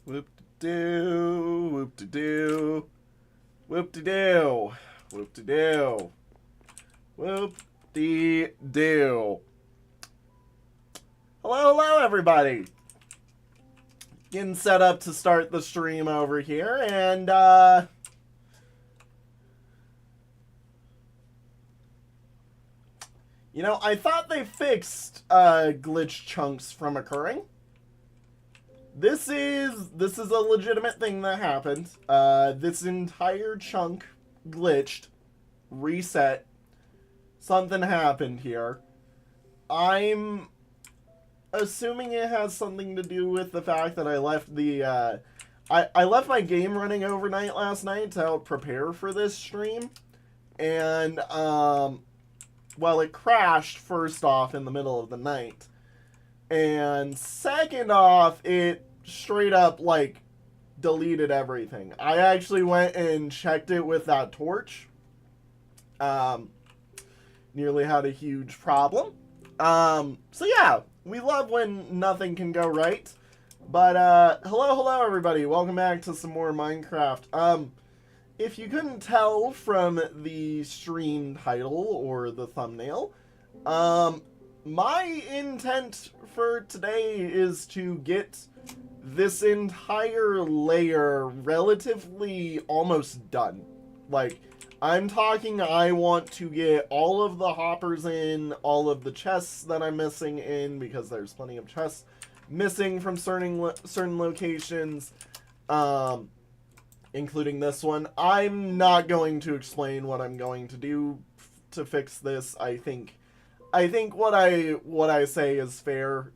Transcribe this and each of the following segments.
Whoop-de-doo, whoop-de-doo, whoop-de-doo, whoop-de-doo, whoop-de-doo. Hello, everybody. Getting set up to start the stream over here, and, I thought they fixed, glitch chunks from occurring. This is a legitimate thing that happened. This entire chunk glitched, reset. Something happened here. I'm assuming it has something to do with the fact that I left the I left my game running overnight last night to help prepare for this stream, and well, it crashed first off in the middle of the night. And second off, it straight up, deleted everything. I actually went and checked it with that torch. Nearly had a huge problem. So yeah, we love when nothing can go right. But, hello, everybody. Welcome back to some more Minecraft. If you couldn't tell from the stream title or the thumbnail, my intent for today is to get this entire layer relatively almost done. I'm talking I want to get all of the hoppers in, all of the chests that I'm missing in, because there's plenty of chests missing from certain locations, including this one. I'm not going to explain what I'm going to do to fix this. I think what I say is fair.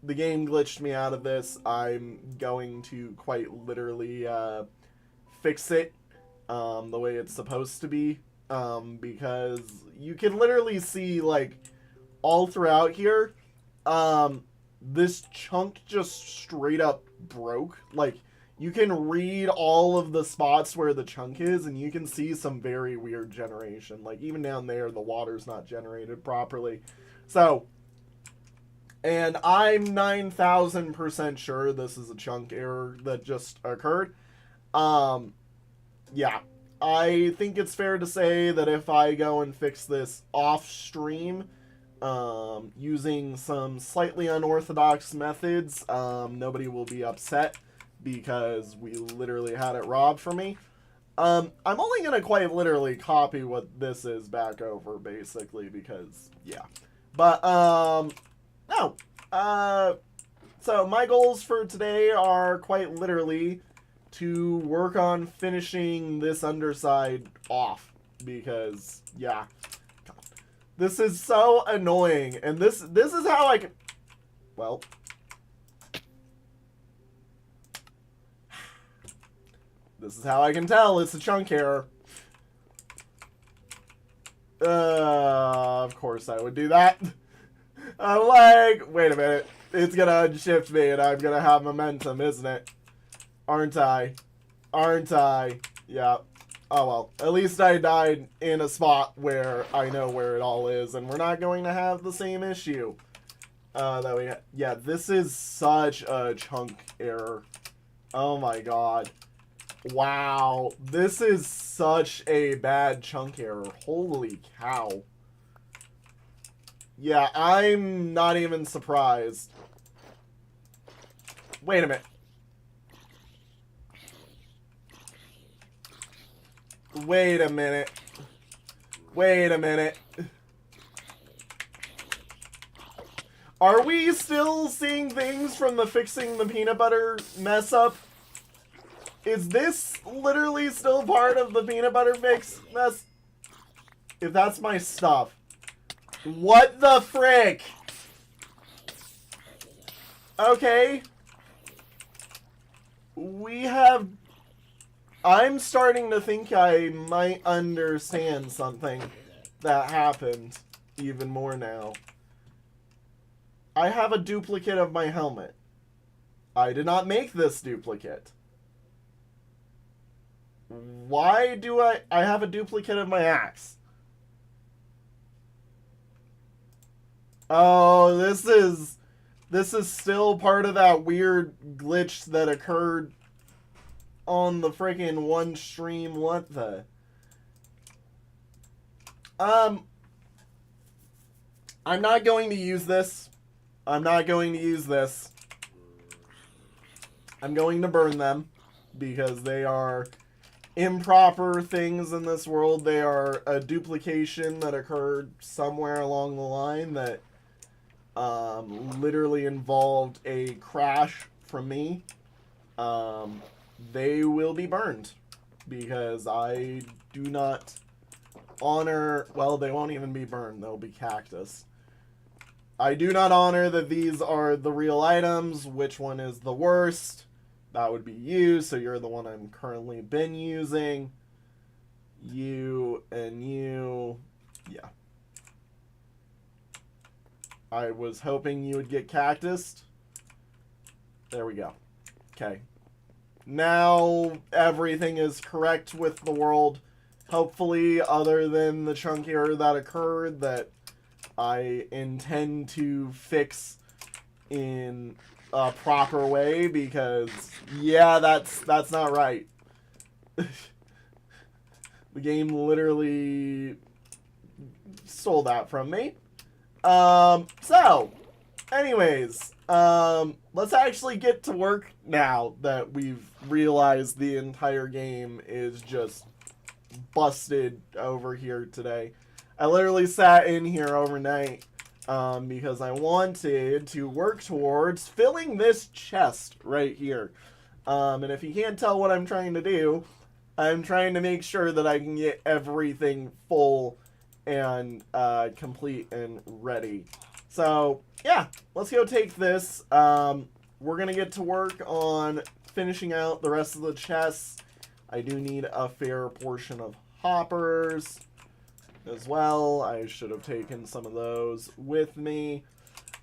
The game glitched me out of this. I'm going to quite literally fix it the way it's supposed to be, because you can literally see, all throughout here, this chunk just straight up broke. You can read all of the spots where the chunk is, and you can see some very weird generation. Even down there, the water's not generated properly. So, and I'm 9,000% sure this is a chunk error that just occurred. Yeah. I think it's fair to say that if I go and fix this off stream, using some slightly unorthodox methods, nobody will be upset, because we literally had it robbed from me. I'm only going to quite literally copy what this is back over, basically, because, yeah. But, no. So my goals for today are quite literally to work on finishing this underside off, because, yeah. This is so annoying, and this is how I can... Well... This is how I can tell it's a chunk error. Of course I would do that. I'm like, wait a minute. It's gonna unshift me and I'm gonna have momentum, isn't it? Aren't I? Aren't I? Yeah. Oh well. At least I died in a spot where I know where it all is, and we're not going to have the same issue. That we yeah, this is such a chunk error. Oh my god. Wow, this is such a bad chunk error. Holy cow. Yeah, I'm not even surprised. Wait a minute. Wait a minute. Wait a minute. Are we still seeing things from the fixing the peanut butter mess up? Is this literally still part of the peanut butter fix mess? If that's my stuff. What the frick? Okay. We have... I'm starting to think I might understand something that happened even more now. I have a duplicate of my helmet. I did not make this duplicate. Why do I have a duplicate of my axe? Oh, this This is still part of that weird glitch that occurred on the freaking one stream. What the? I'm not going to use this. I'm not going to use this. I'm going to burn them because they are improper things in this world. They are a duplication that occurred somewhere along the line that literally involved a crash from me. They will be burned because I do not honor... Well, they won't even be burned. They'll be cactus. I do not honor that these are the real items. Which one is the worst? That would be you, so you're the one I'm currently been using. You and you. Yeah. I was hoping you would get cactused. There we go. Okay. Now everything is correct with the world. Hopefully, other than the chunk error that occurred that I intend to fix in a proper way, because yeah, that's not right. The game literally stole that from me. So anyways, let's actually get to work now that we've realized the entire game is just busted over here today. I literally sat in here overnight because I wanted to work towards filling this chest right here. And if you can't tell what I'm trying to do, I'm trying to make sure that I can get everything full and complete and ready. So, yeah, let's go take this. We're going to get to work on finishing out the rest of the chests. I do need a fair portion of hoppers as well. I should have taken some of those with me.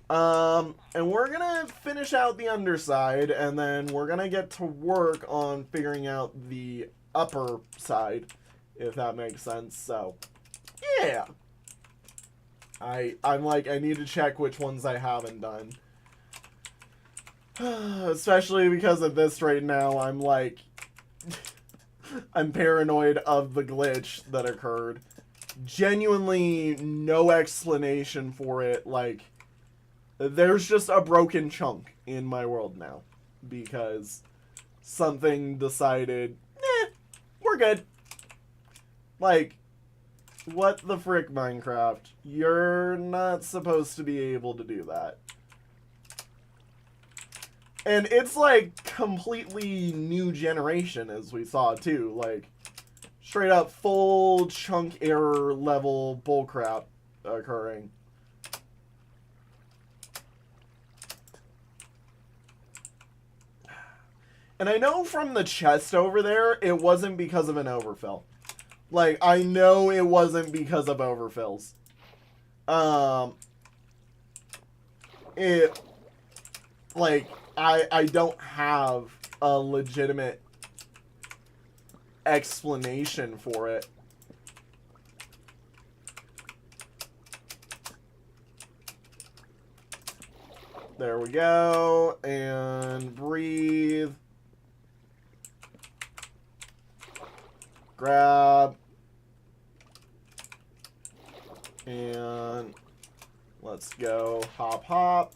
And we're going to finish out the underside, and then we're going to get to work on figuring out the upper side, if that makes sense. So, yeah. I'm like, I need to check which ones I haven't done. Especially because of this right now, I'm like... I'm paranoid of the glitch that occurred. Genuinely no explanation for it. Like, there's just a broken chunk in my world now. Because something decided, we're good. Like, what the frick, Minecraft? You're not supposed to be able to do that. And it's like completely new generation, as we saw too. Like, straight up full chunk error level bullcrap occurring. And I know from the chest over there, it wasn't because of an overfill. Like, I know it wasn't because of overfills. I don't have a legitimate explanation for it. There we go. And breathe. Grab. And let's go. Hop, hop.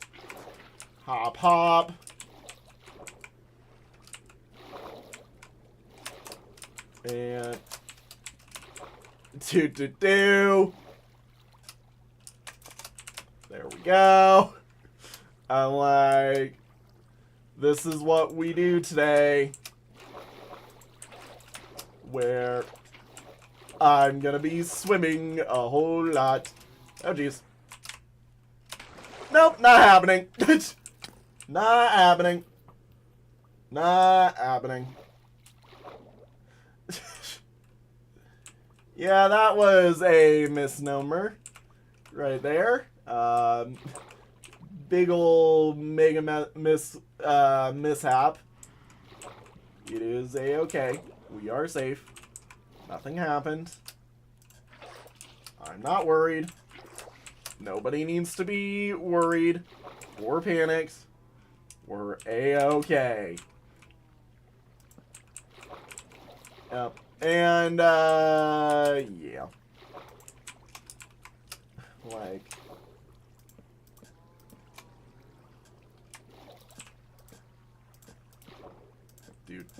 Hop, hop. And do. There we go. I'm like, this is what we do today. Where I'm gonna be swimming a whole lot. Oh, jeez. Nope, not happening. Not happening. Not happening. Yeah, that was a misnomer right there. Big ol' mega mishap. It is a-okay. We are safe. Nothing happened. I'm not worried. Nobody needs to be worried. We're panicked. We're A-okay. Yep. And, yeah. Like...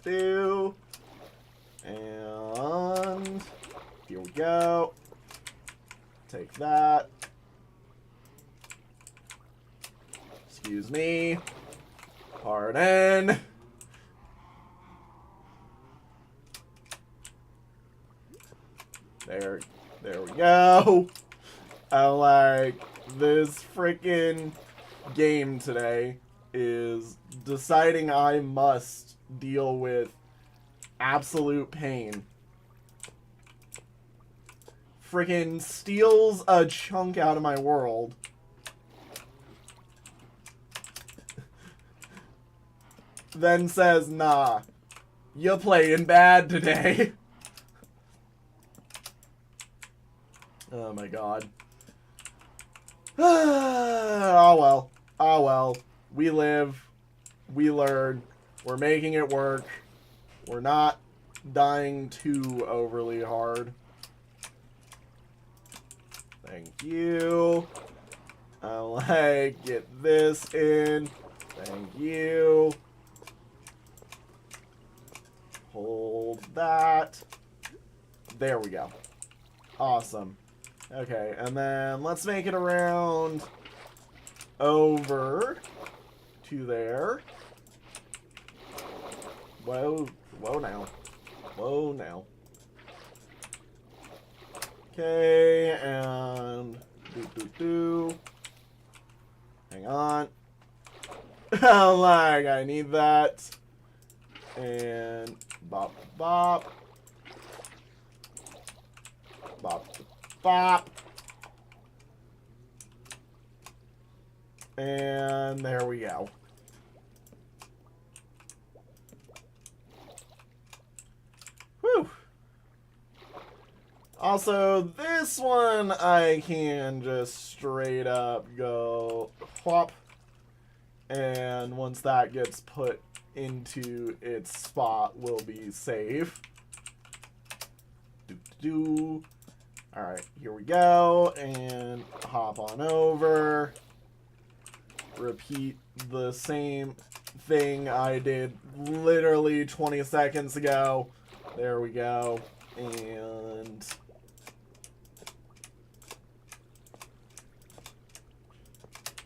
Do. And... Here we go. Take that. Excuse me. Pardon. There we go. I like this freaking game today is deciding I must deal with absolute pain. Freaking steals a chunk out of my world. Then says, nah, you're playing bad today. Oh my god. Oh well. Oh well. We live. We learn. We're making it work. We're not dying too overly hard. Thank you. Like, get this in. Thank you. Hold that. There we go. Awesome. Okay, and then let's make it around over to there. Whoa, whoa now. Whoa now. Okay, and do. Hang on. Like, I need that. And bop, bop. Bop, bop. And there we go. Whew. Also, this one I can just straight up go whop. And once that gets put into its spot, we'll be safe. Alright, here we go. And hop on over. Repeat the same thing I did literally 20 seconds ago. There we go. And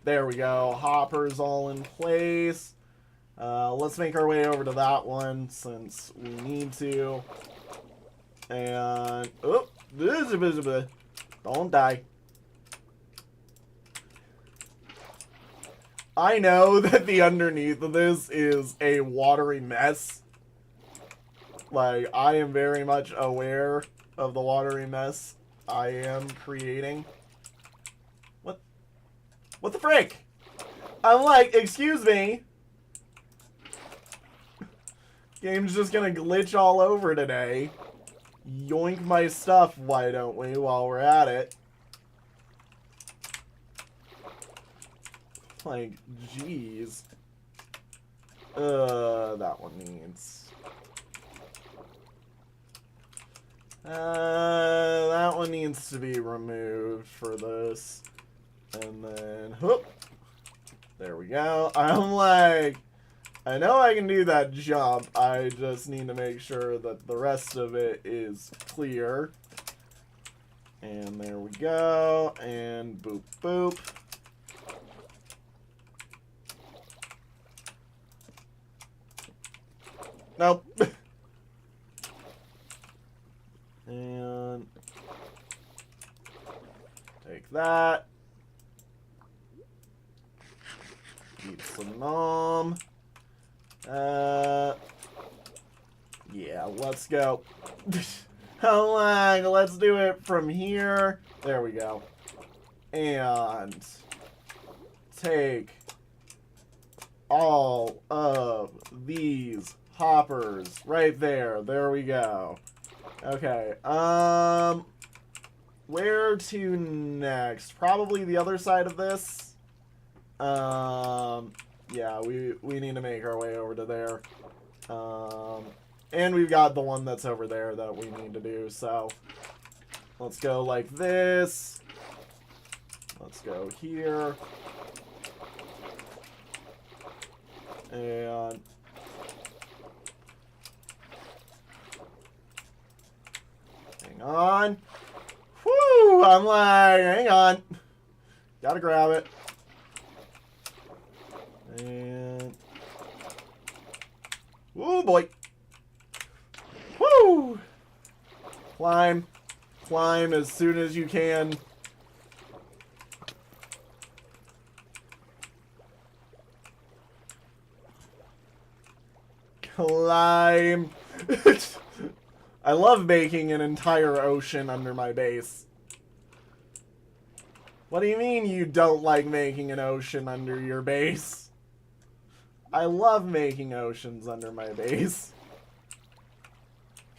there we go. Hopper's all in place. Let's make our way over to that one since we need to. And oh, don't die. I know that the underneath of this is a watery mess. Like, I am very much aware of the watery mess I am creating. What the frick? I'm like, excuse me. Game's just gonna glitch all over today. Yoink my stuff, why don't we, while we're at it. Like, jeez. That one needs... that one needs to be removed for this. And then, whoop. There we go. I'm like, I know I can do that jump. I just need to make sure that the rest of it is clear. And there we go. And boop, boop. Nope. And take that. Eat some nom. Yeah, let's go. Let's do it from here. There we go. And take all of these hoppers right there. There we go. Okay. Where to next? Probably the other side of this. Yeah, we need to make our way over to there. And we've got the one that's over there that we need to do, so let's go like this. Let's go here. And hang on. Whoo! I'm like, hang on. Gotta grab it. And oh boy. Woo! Climb. Climb as soon as you can. Climb. I love making an entire ocean under my base. What do you mean you don't like making an ocean under your base? I love making oceans under my base.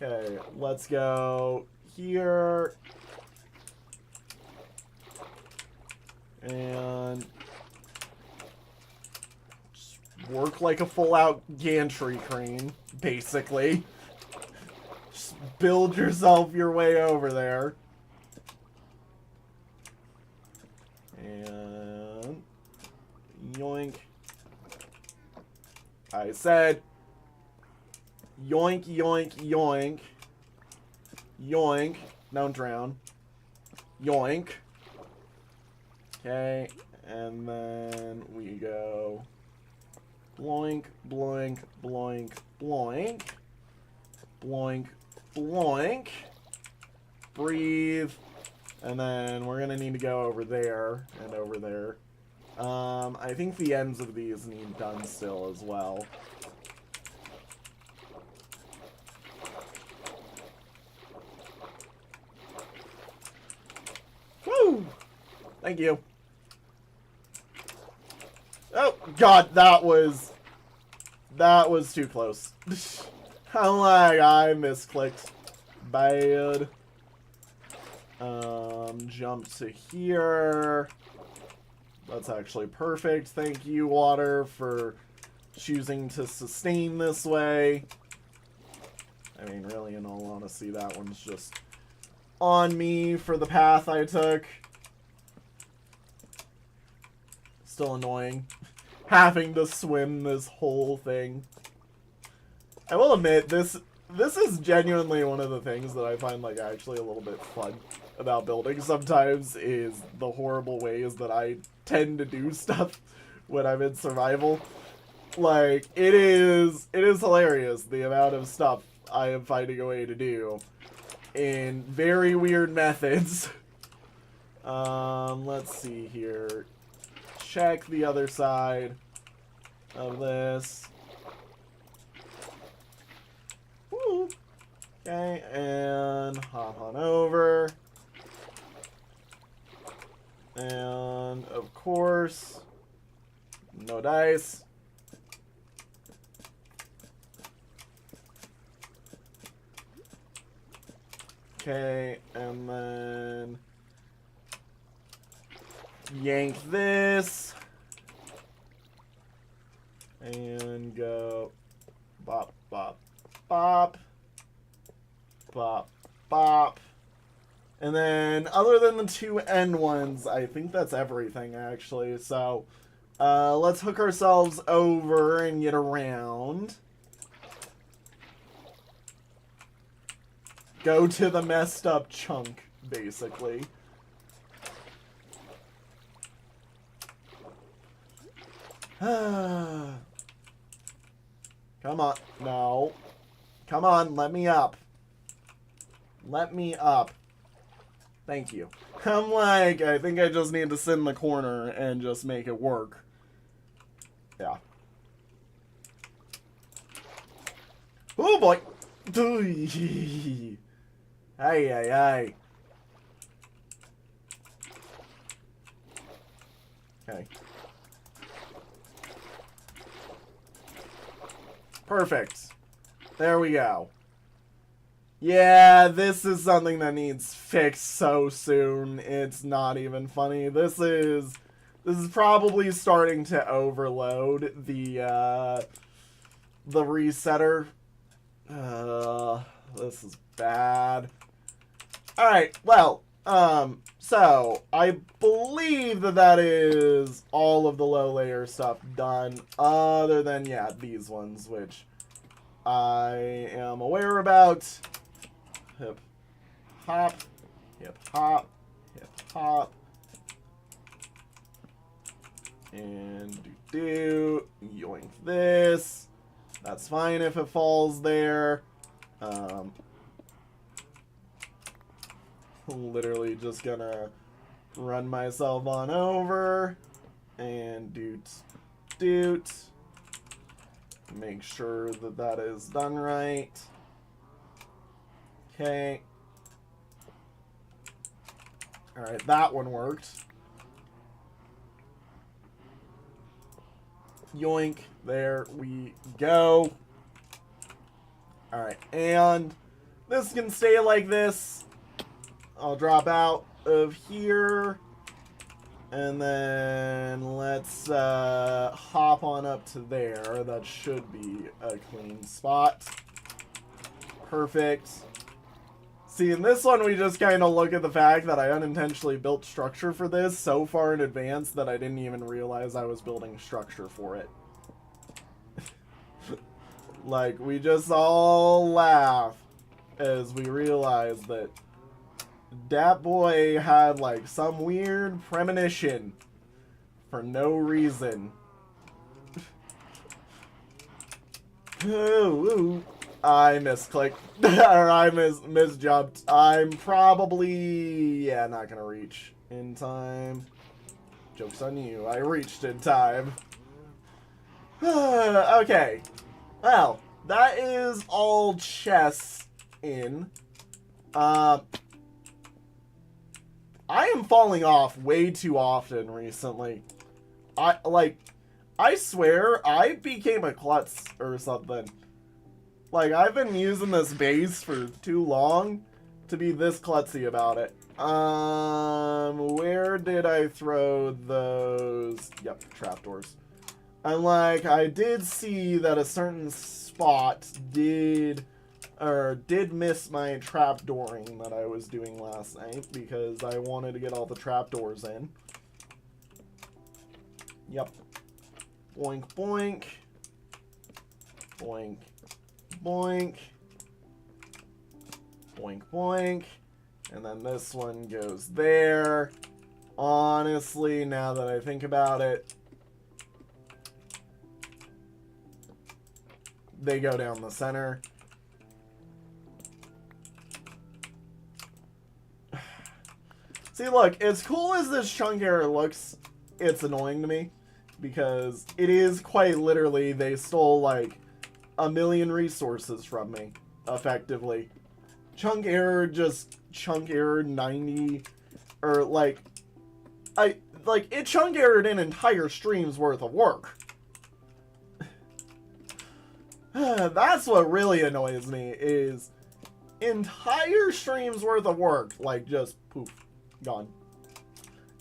Okay, let's go here. And just work like a full-out gantry crane, basically. Just build yourself your way over there. And yoink. I said yoink, yoink, yoink. Yoink. Don't drown. Yoink. Okay, and then we go bloink, bloink, bloink, bloink. Bloink, bloink. Breathe. And then we're gonna need to go over there and over there. I think the ends of these need done still as well. Woo! Thank you. Oh, God, that was too close. I'm like, I misclicked. Bad. Jump to here. That's actually perfect. Thank you, water, for choosing to sustain this way. I mean, really, in all honesty, that one's just on me for the path I took. Still annoying. Having to swim this whole thing. I will admit, this is genuinely one of the things that I find, like, actually a little bit fun about building sometimes, is the horrible ways that I tend to do stuff when I'm in survival. Like, it is hilarious, the amount of stuff I am finding a way to do in very weird methods. Let's see here. Check the other side of this. Woo. Okay, and hop on over. And, of course, no dice. Okay, and then yank this. And go bop, bop, bop. Bop, bop. And then, other than the two end ones, I think that's everything, actually. So, let's hook ourselves over and get around. Go to the messed up chunk, basically. Come on. No. Come on, let me up. Let me up. Thank you. I'm like, I think I just need to sit in the corner and just make it work. Yeah. Oh boy! Hey, hey, hey. Okay. Perfect. There we go. Yeah, this is something that needs fixed so soon. It's not even funny. This is This is probably starting to overload the resetter. This is bad. Alright, well, so I believe that is all of the low layer stuff done, other than, yeah, these ones, which I am aware about. Hip, hop, hip, hop, hip, hop. And yoink this. That's fine if it falls there. Literally just gonna run myself on over and doot. Make sure that that is done right. Okay. Alright, that one worked. Yoink. There we go. Alright, and this can stay like this. I'll drop out of here. And then let's hop on up to there. That should be a clean spot. Perfect. See, in this one, we just kind of look at the fact that I unintentionally built structure for this so far in advance that I didn't even realize I was building structure for it. Like, we just all laugh as we realize that Dat Boy had, like, some weird premonition for no reason. Ooh. I misclicked. Or I misjumped. I'm probably, yeah, not gonna reach in time. Joke's on you. I reached in time. Okay. Well, that is all chests in. I am falling off way too often recently. I swear, I became a klutz or something. Like, I've been using this base for too long to be this klutzy about it. Where did I throw those? Yep, trapdoors. And, like, I did see that a certain spot did miss my trapdooring that I was doing last night because I wanted to get all the trapdoors in. Yep. Boink, boink. Boink. Boink. Boink, boink. And then this one goes there. Honestly, now that I think about it, they go down the center. See, look, as cool as this chunk error looks, it's annoying to me. Because it is quite literally, they stole, like, 1,000,000 resources from me, effectively. Chunk error just chunk errored 90, or it chunk errored an entire stream's worth of work. That's what really annoys me, is entire stream's worth of work, like, just poof, gone.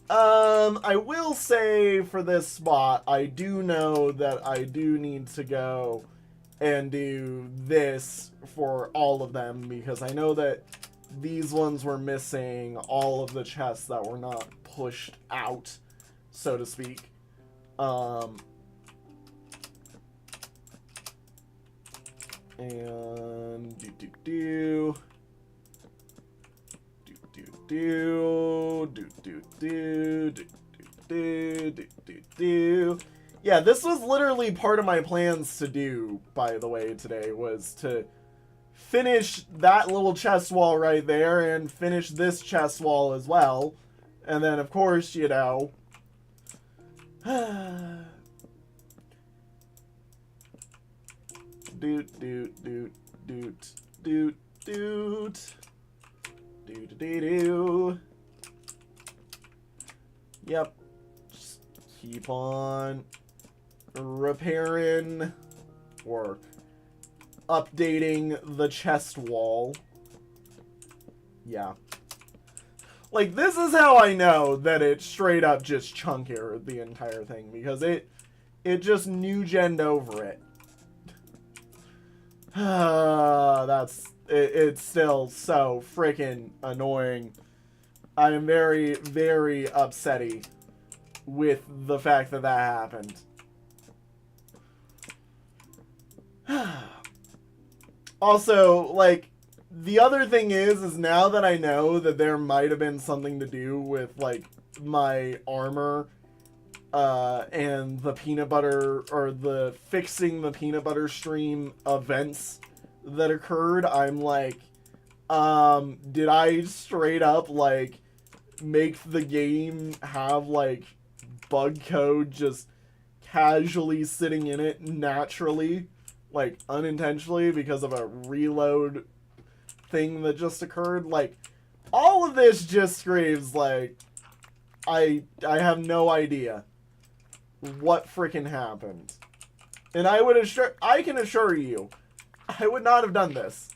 I will say for this spot, I do know that I do need to go and do this for all of them, because I know that these ones were missing all of the chests that were not pushed out, so to speak. And yeah, this was literally part of my plans to do, by the way, today, was to finish that little chest wall right there and finish this chest wall as well. And then, of course, you know, Yep. Just keep on repairing or updating the chest wall. Yeah. Like, this is how I know that it straight up just chunk errored the entire thing, because it just new-gen'd over it. It's still so freaking annoying. I am very, very upsetty with the fact that that happened. Also, like, the other thing is now that I know that there might have been something to do with, like, my armor, and the peanut butter, or the fixing the peanut butter stream events that occurred, I'm like, did I straight up, like, make the game have, like, bug code just casually sitting in it naturally, like, unintentionally, because of a reload thing that just occurred? Like, all of this just screams, like, I have no idea what freaking happened. And I can assure you, I would not have done this.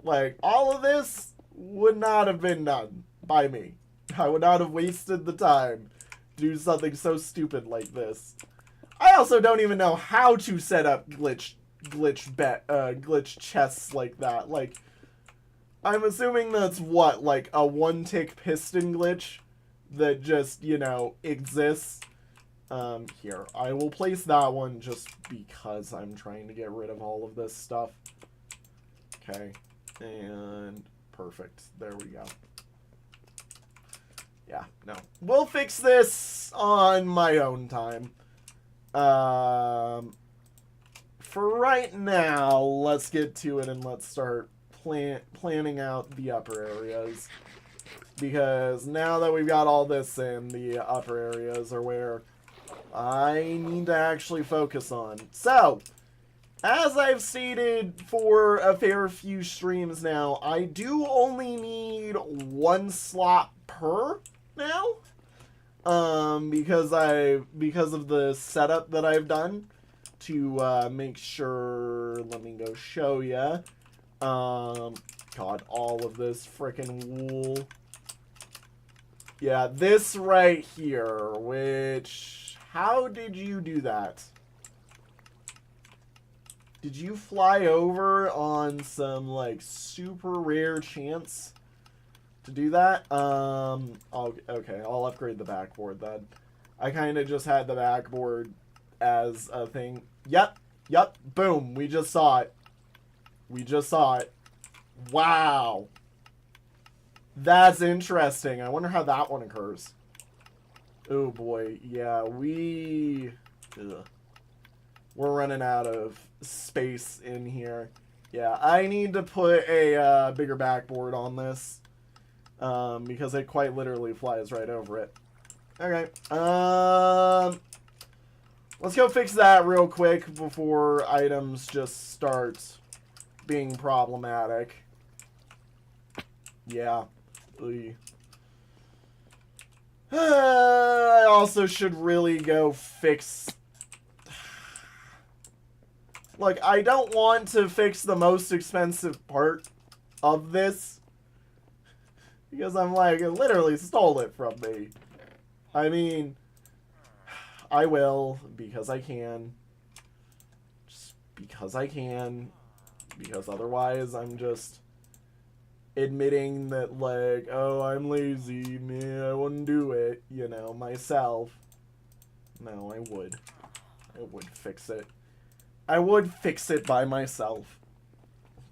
Like, all of this would not have been done by me. I would not have wasted the time to do something so stupid like this. I also don't even know how to set up glitch chests like that. Like, I'm assuming that's what, like a one-tick piston glitch that just, you know, exists. Here, I will place that one just because I'm trying to get rid of all of this stuff. Okay, and perfect. There we go. Yeah, no. We'll fix this on my own time. For right now, let's get to it and let's start planning out the upper areas. Because now that we've got all this in, the upper areas are where I need to actually focus on. So, as I've stated for a fair few streams now, I do only need one slot per now. Because of the setup that I've done to make sure, let me go show ya. God, all of this frickin' wool. Yeah, this right here, which, how did you do that? Did you fly over on some, like, super rare chance to do that? Okay, I'll upgrade the backboard then. I kind of just had the backboard as a thing. Yep, boom, we just saw it. Wow. That's interesting. I wonder how that one occurs. Oh boy, yeah, we're running out of space in here. Yeah, I need to put a bigger backboard on this. Because it quite literally flies right over it. Okay, let's go fix that real quick before items just start being problematic. Yeah. I also should really go fix... Look, I don't want to fix the most expensive part of this. Because I'm like, it literally stole it from me. I mean, I will, because I can. Just because I can. Because otherwise I'm just admitting that, like, oh, I'm lazy, man, I wouldn't do it, you know, myself. No, I would. I would fix it. I would fix it by myself.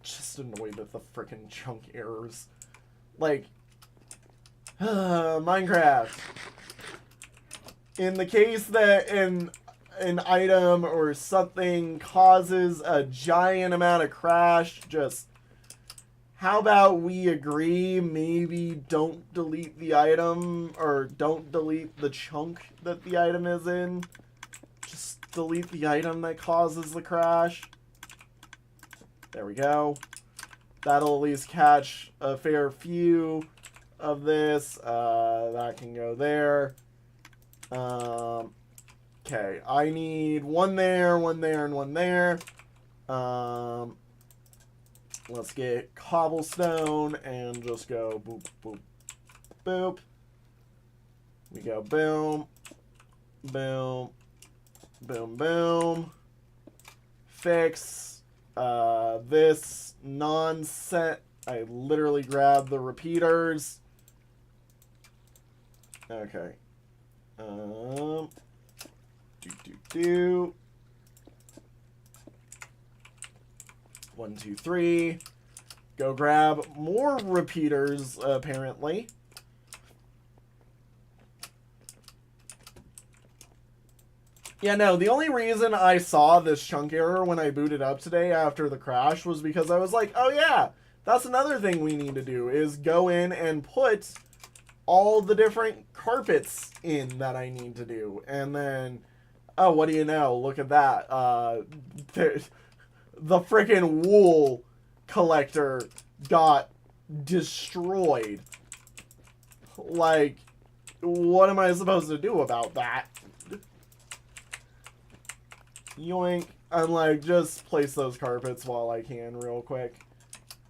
Just annoyed at the frickin' chunk errors. Like, Minecraft. In the case that an item or something causes a giant amount of crash, just how about we agree, maybe don't delete the item, or don't delete the chunk that the item is in. Just delete the item that causes the crash. There we go. That'll at least catch a fair few of this. That can go there. Okay, I need one there, and one there. Let's get cobblestone and just go boop, boop. boop. We go boom, boom, boom, boom. Fix this nonsense. I literally grabbed the repeaters. Okay. Do. 1, 2, 3. Go grab more repeaters, apparently. Yeah, no, the only reason I saw this chunk error when I booted up today after the crash was because I was like, oh yeah, that's another thing we need to do, is go in and put all the different carpets in that I need to do. And then, oh, what do you know? Look at that. The freaking wool collector got destroyed. Like, what am I supposed to do about that? Yoink. I'm like, just place those carpets while I can real quick.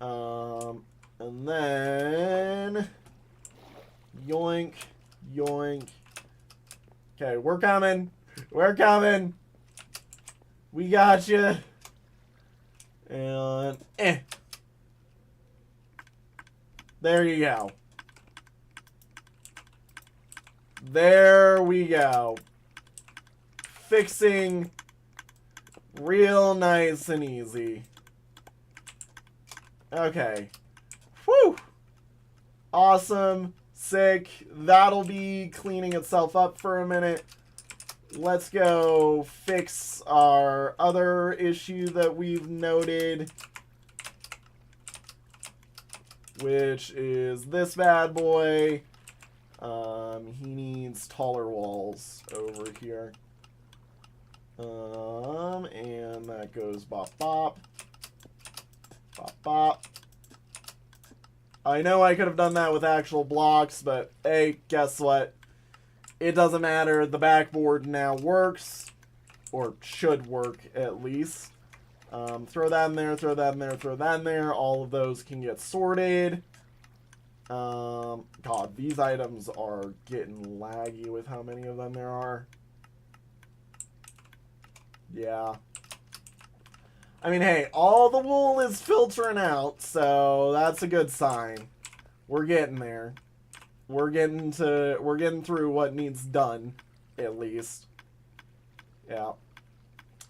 And then yoink, yoink. Okay, we're coming. We're coming. We got you. And there you go. There we go. Fixing real nice and easy. Okay. Whew. Awesome. Sick. That'll be cleaning itself up for a minute. Let's go fix our other issue that we've noted, which is this bad boy. He needs taller walls over here. And that goes bop bop. Bop bop. I know I could have done that with actual blocks, but hey, guess what? It doesn't matter. The backboard now works. Or should work, at least. Throw that in there, throw that in there, throw that in there. All of those can get sorted. God, these items are getting laggy with how many of them there are. Yeah. I mean, hey, all the wool is filtering out, so that's a good sign. We're getting there. We're getting through what needs done, at least. Yeah.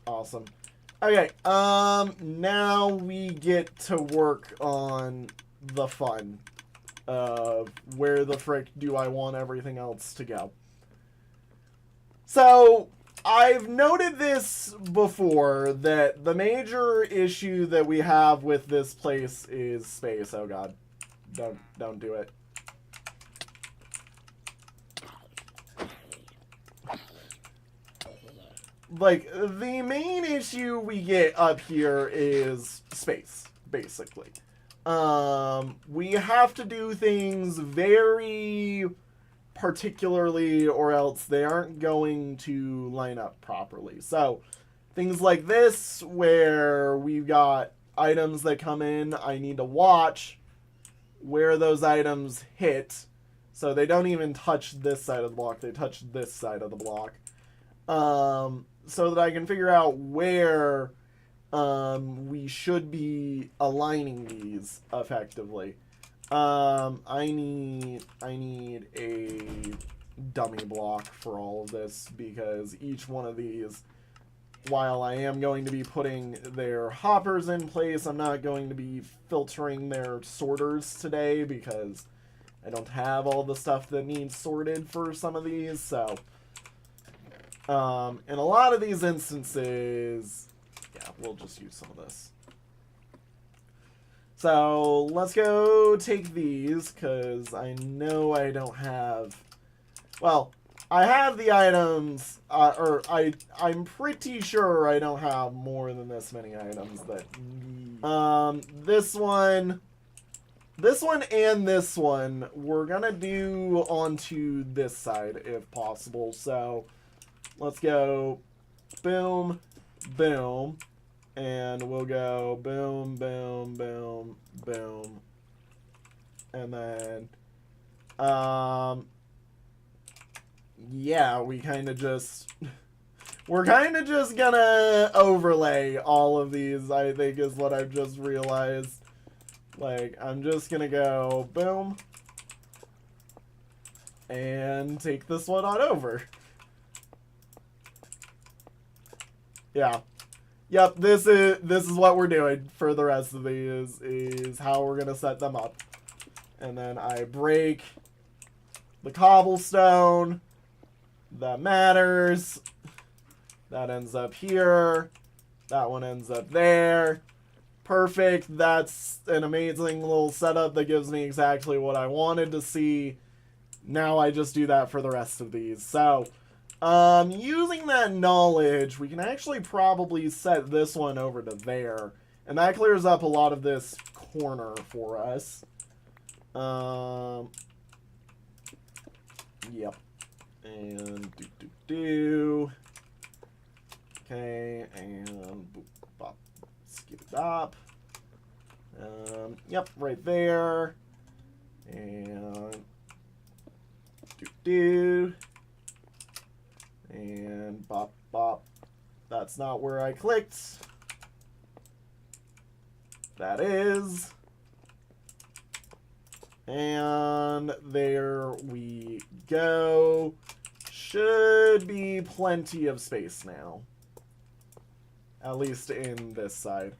Awesome. Okay, now we get to work on the fun of where the frick do I want everything else to go. So, I've noted this before, that the major issue that we have with this place is space. Oh god. Don't do it. Like, the main issue we get up here is space, basically. We have to do things very particularly, or else they aren't going to line up properly. So, things like this, where we've got items that come in, I need to watch where those items hit. So they don't even touch this side of the block, they touch this side of the block. So that I can figure out where we should be aligning these effectively. I need a dummy block for all of this, because each one of these, while I am going to be putting their hoppers in place, I'm not going to be filtering their sorters today, because I don't have all the stuff that needs sorted for some of these, so... in a lot of these instances, yeah, we'll just use some of this. So, let's go take these, because I know I don't have... Well, I have the items, or I'm pretty sure I don't have more than this many items that... This one and this one, we're gonna do onto this side, if possible, so... Let's go boom, boom, and we'll go boom, boom, boom, boom, and then Yeah, we kind of just... We're kind of just gonna overlay all of these, I think, is what I've just realized. Like, I'm just gonna go, boom, and take this one on over. Yeah. Yep, this is what we're doing for the rest of these, is how we're gonna set them up. And then I break the cobblestone. That matters. That ends up here. That one ends up there. Perfect. That's an amazing little setup that gives me exactly what I wanted to see. Now I just do that for the rest of these. So, using that knowledge, we can actually probably set this one over to there. And that clears up a lot of this corner for us. Yep. And do. Okay, and boop, bop, skip it up. Yep, right there. And do. And bop, bop. That's not where I clicked. That is. And there we go. Should be plenty of space now. At least in this side.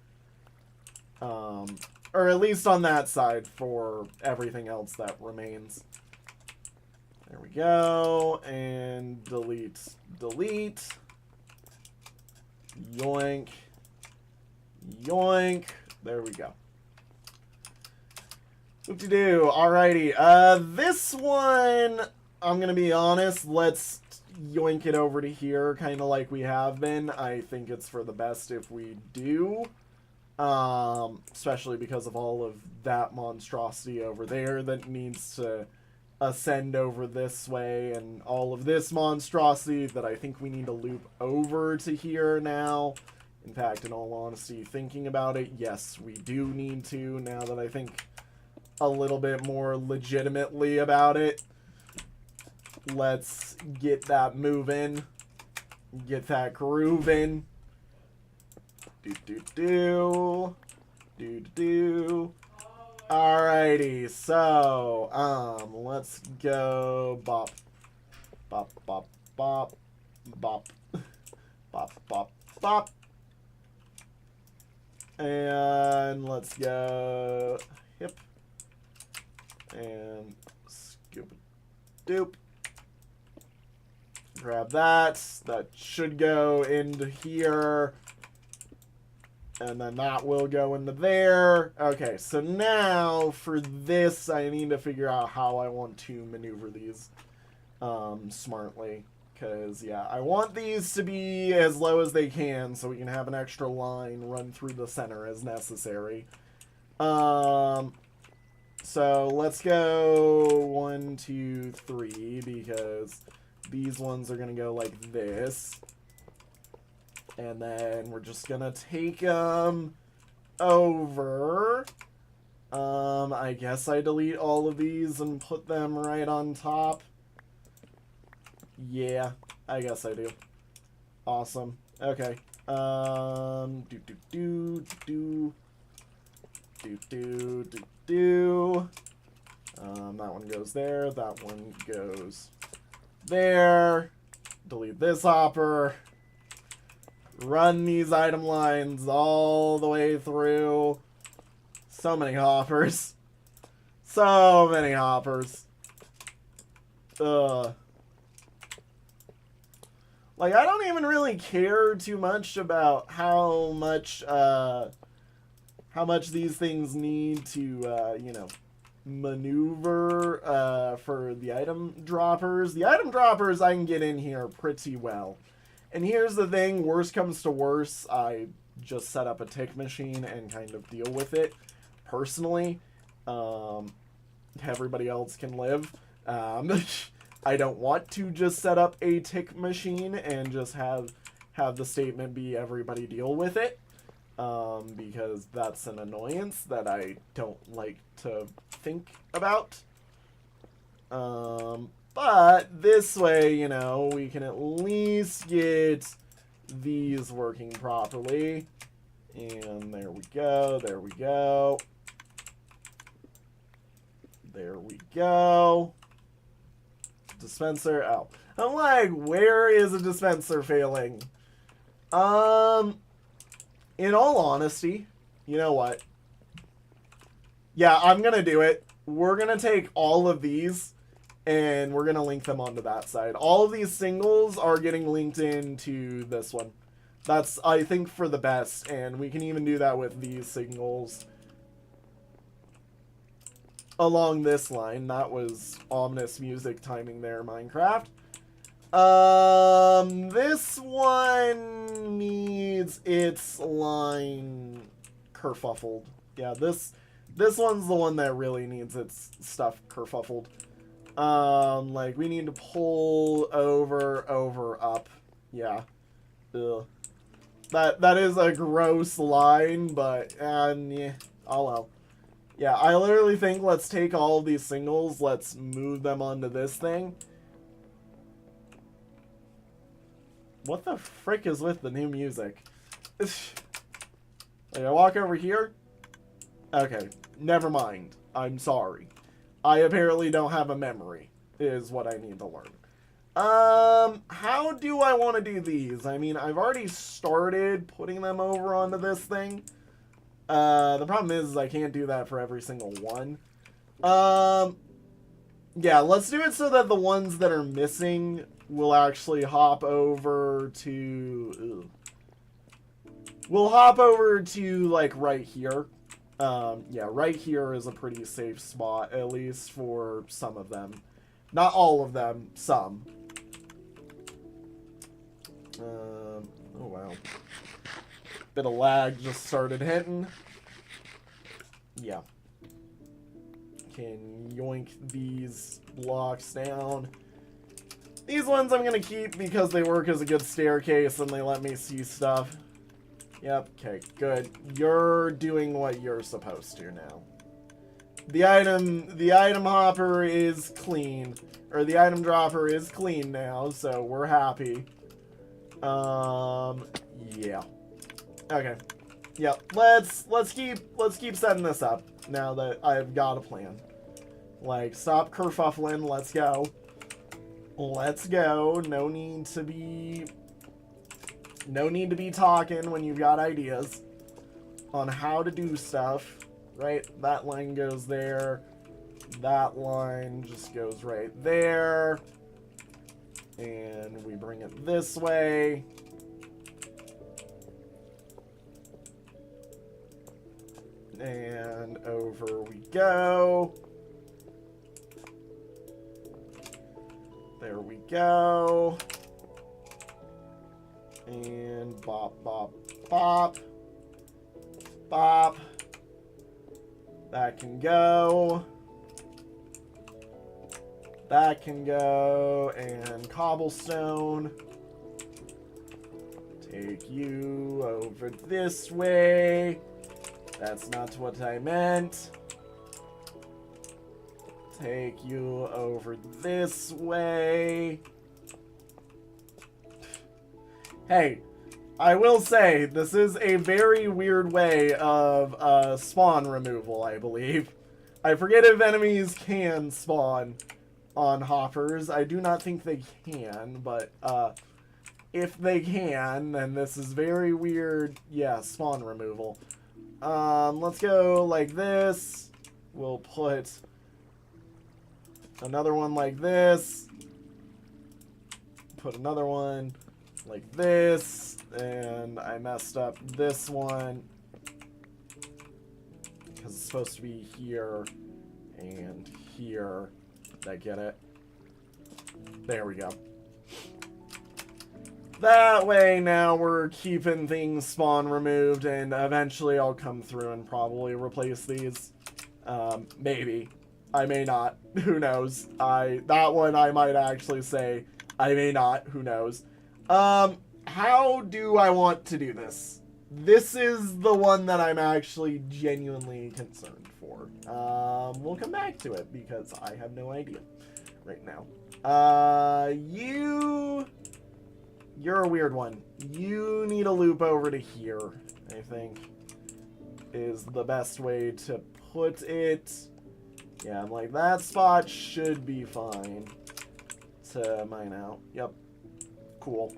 Or at least on that side for everything else that remains. There we go. And delete. Delete. Yoink. Yoink. There we go. Whoop-de-doo. Alrighty. This one, I'm going to be honest, let's yoink it over to here, kind of like we have been. I think it's for the best if we do. Especially because of all of that monstrosity over there that needs to ascend over this way, and all of this monstrosity that I think we need to loop over to here now. In fact, in all honesty, thinking about it, yes, we do need to, now that I think a little bit more legitimately about it. Let's get that moving. Get that grooving. Do. Alrighty, so, let's go bop. Bop, bop, bop. Bop. Bop, bop, bop. And let's go hip. And scoop doop. Grab that. That should go into here. And then that will go into there. Okay, so now for this, I need to figure out how I want to maneuver these smartly. Because, yeah, I want these to be as low as they can so we can have an extra line run through the center as necessary. So let's go 1, 2, 3, because these ones are going to go like this. And then we're just going to take them over. I guess I delete all of these and put them right on top. Yeah, I guess I do. Awesome. Okay. That one goes there. That one goes there. Delete this hopper. Run these item lines all the way through. So many hoppers. So many hoppers. Ugh. Like, I don't even really care too much about how much these things need to, you know, maneuver for the item droppers. The item droppers I can get in here pretty well. And here's the thing, worst comes to worst, I just set up a tick machine and kind of deal with it personally. Everybody else can live. I don't want to just set up a tick machine and just have the statement be everybody deal with it. Because that's an annoyance that I don't like to think about. But this way, you know, we can at least get these working properly. And there we go, there we go. There we go. Dispenser, oh. I'm like, where is a dispenser failing? In all honesty, you know what? Yeah, I'm gonna do it. We're gonna take all of these and we're gonna link them onto that side. All of these singles are getting linked into this one. That's, I think, for the best, and we can even do that with these singles along this line. That was ominous music timing there, Minecraft. This one needs its line kerfuffled. Yeah, this one's the one that really needs its stuff kerfuffled. Like, we need to pull over, up. Yeah. Ugh. That is a gross line, but, yeah, oh well. Yeah, I literally think let's take all of these singles, let's move them onto this thing. What the frick is with the new music? Like, I walk over here? Okay, never mind. I'm sorry. I apparently don't have a memory, is what I need to learn. How do I want to do these? I mean, I've already started putting them over onto this thing. The problem is I can't do that for every single one. Yeah, let's do it so that the ones that are missing will actually hop over to... We'll hop over to, like, right here. Yeah, right here is a pretty safe spot, at least for some of them. Not all of them, some. Oh, wow. Bit of lag just started hitting. Yeah. Can yoink these blocks down. These ones I'm going to keep because they work as a good staircase and they let me see stuff. Yep, okay, good. You're doing what you're supposed to now. The item hopper is clean. Or the item dropper is clean now, so we're happy. Yeah. Okay. Yep, let's keep setting this up now that I've got a plan. Like, stop kerfuffling, let's go. Let's go. No need to be talking when you've got ideas on how to do stuff. Right? That line goes there. That line just goes right there. And we bring it this way. And over we go. There we go. And bop, bop, bop. Bop. That can go. That can go. And cobblestone. Take you over this way. That's not what I meant. Take you over this way. Hey, I will say, this is a very weird way of spawn removal, I believe. I forget if enemies can spawn on hoppers. I do not think they can, but if they can, then this is very weird, yeah, spawn removal. Let's go like this. We'll put another one like this. Put another one like this. And I messed up this one because it's supposed to be here and here. Did I get it? There we go. That way now we're keeping things spawn removed, and eventually I'll come through and probably replace these. Maybe. I may not. Who knows? That one I might actually say I may not. Who knows? How do I want to do this? This is the one that I'm actually genuinely concerned for. We'll come back to it because I have no idea right now. You're a weird one. You need a loop over to here, I think, is the best way to put it. Yeah, I'm like, that spot should be fine to mine out. Yep. Cool.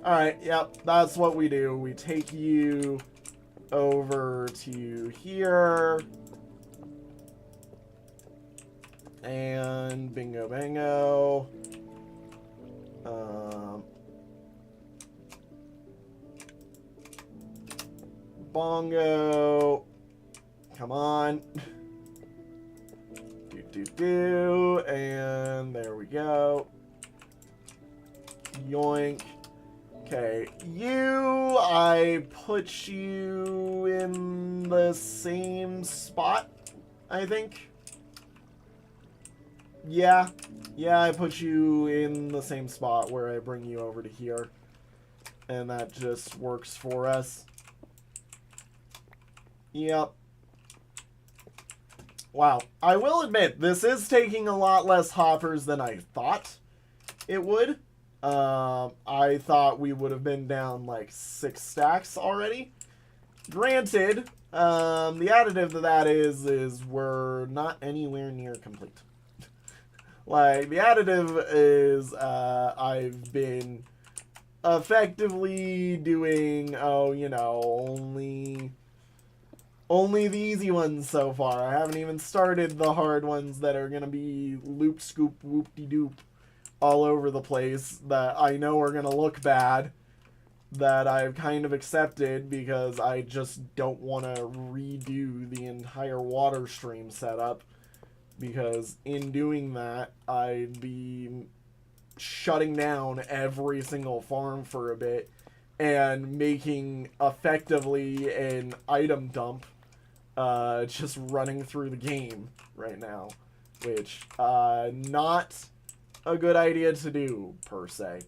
Alright, yep, that's what we do. We take you over to here. And bingo bango. Bongo. Come on. Do. And there we go. Yoink. Okay, I put you in the same spot, I think. Yeah, I put you in the same spot where I bring you over to here. And that just works for us. Yep. Wow, I will admit, this is taking a lot less hoppers than I thought it would. I thought we would have been down like 6 stacks already. Granted, the additive to that is we're not anywhere near complete. Like, the additive is, I've been effectively doing, only the easy ones so far. I haven't even started the hard ones that are gonna be loop, scoop, whoop-de-doop all over the place that I know are gonna look bad, that I've kind of accepted because I just don't want to redo the entire water stream setup, because in doing that I'd be shutting down every single farm for a bit and making effectively an item dump just running through the game right now, which not a good idea to do, per se.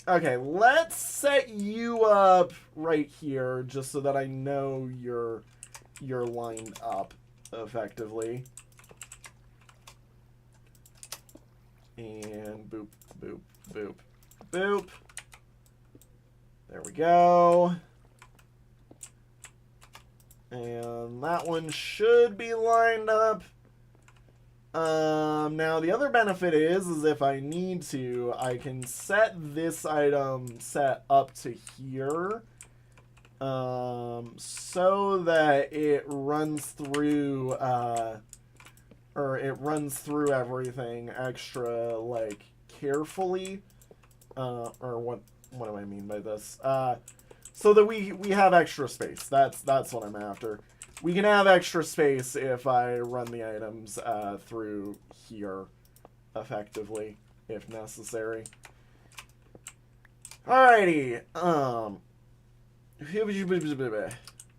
Okay, let's set you up right here, just so that I know you're lined up effectively. And boop, boop, boop, boop. There we go. And that one should be lined up. Now the other benefit is if I need to, I can set this item set up to here, so that it runs through, or it runs through everything extra, like, carefully, or what do I mean by this? So that we have extra space. That's what I'm after. We can have extra space if I run the items through here effectively, if necessary. Alrighty.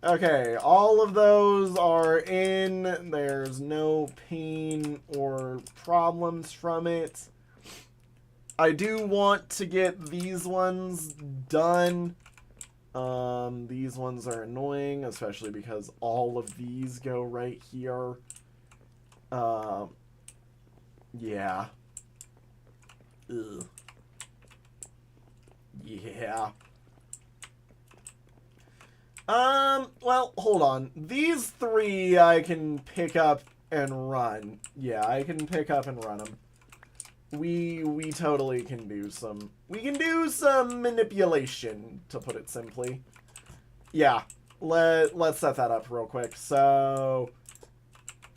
Okay, all of those are in. There's no pain or problems from it. I do want to get these ones done. These ones are annoying, especially because all of these go right here. Yeah. Ugh. Yeah. Well, hold on. These 3 I can pick up and run. Yeah, I can pick up and run them. We totally can do some... We can do some manipulation, to put it simply. Yeah, let's set that up real quick. So,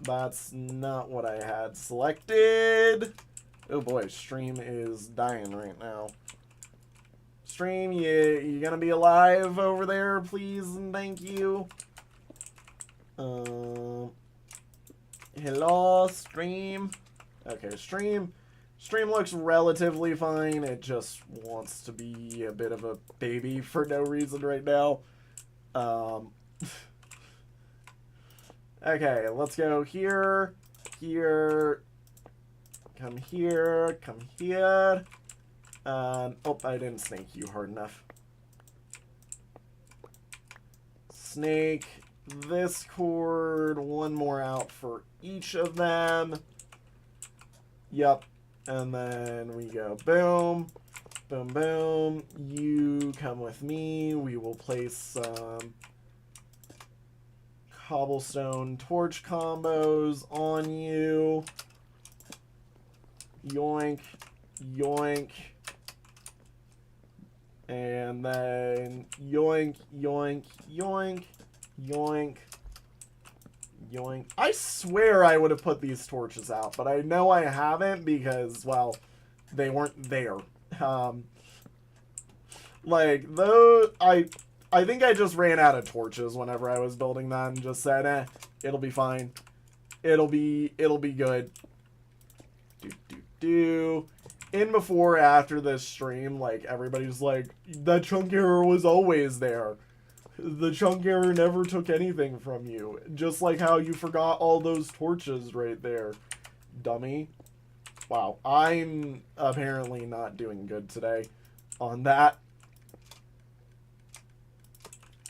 that's not what I had selected. Oh boy, stream is dying right now. Stream, you gonna be alive over there, please and thank you. Hello, stream. Okay, stream looks relatively fine. It just wants to be a bit of a baby for no reason right now. Okay, let's go here, here, come here, come here. Oh, I didn't snake you hard enough. snake this cord, one more out for each of them. Yep. And then we go boom, boom, boom. You come with me. We will place some cobblestone torch combos on you. Yoink, yoink. And then yoink, yoink, yoink, yoink, yoink. I swear I would have put these torches out, but I know I haven't because, well, they weren't there. Like, those, I think I just ran out of torches whenever I was building that and just said, it'll be fine. It'll be good. In before, after this stream, like, everybody's like, the chunk error was always there. The chunk error never took anything from you. Just like how you forgot all those torches right there. Dummy. Wow, I'm apparently not doing good today on that.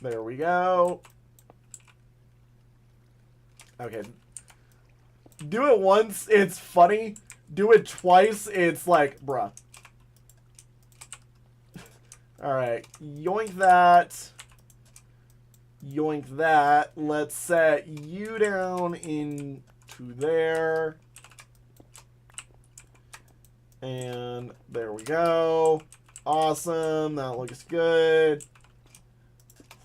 There we go. Okay. Do it once, it's funny. Do it twice, it's like, bruh. Alright, yoink that. Yoink that. Let's set you down into there. And there we go. Awesome, that looks good.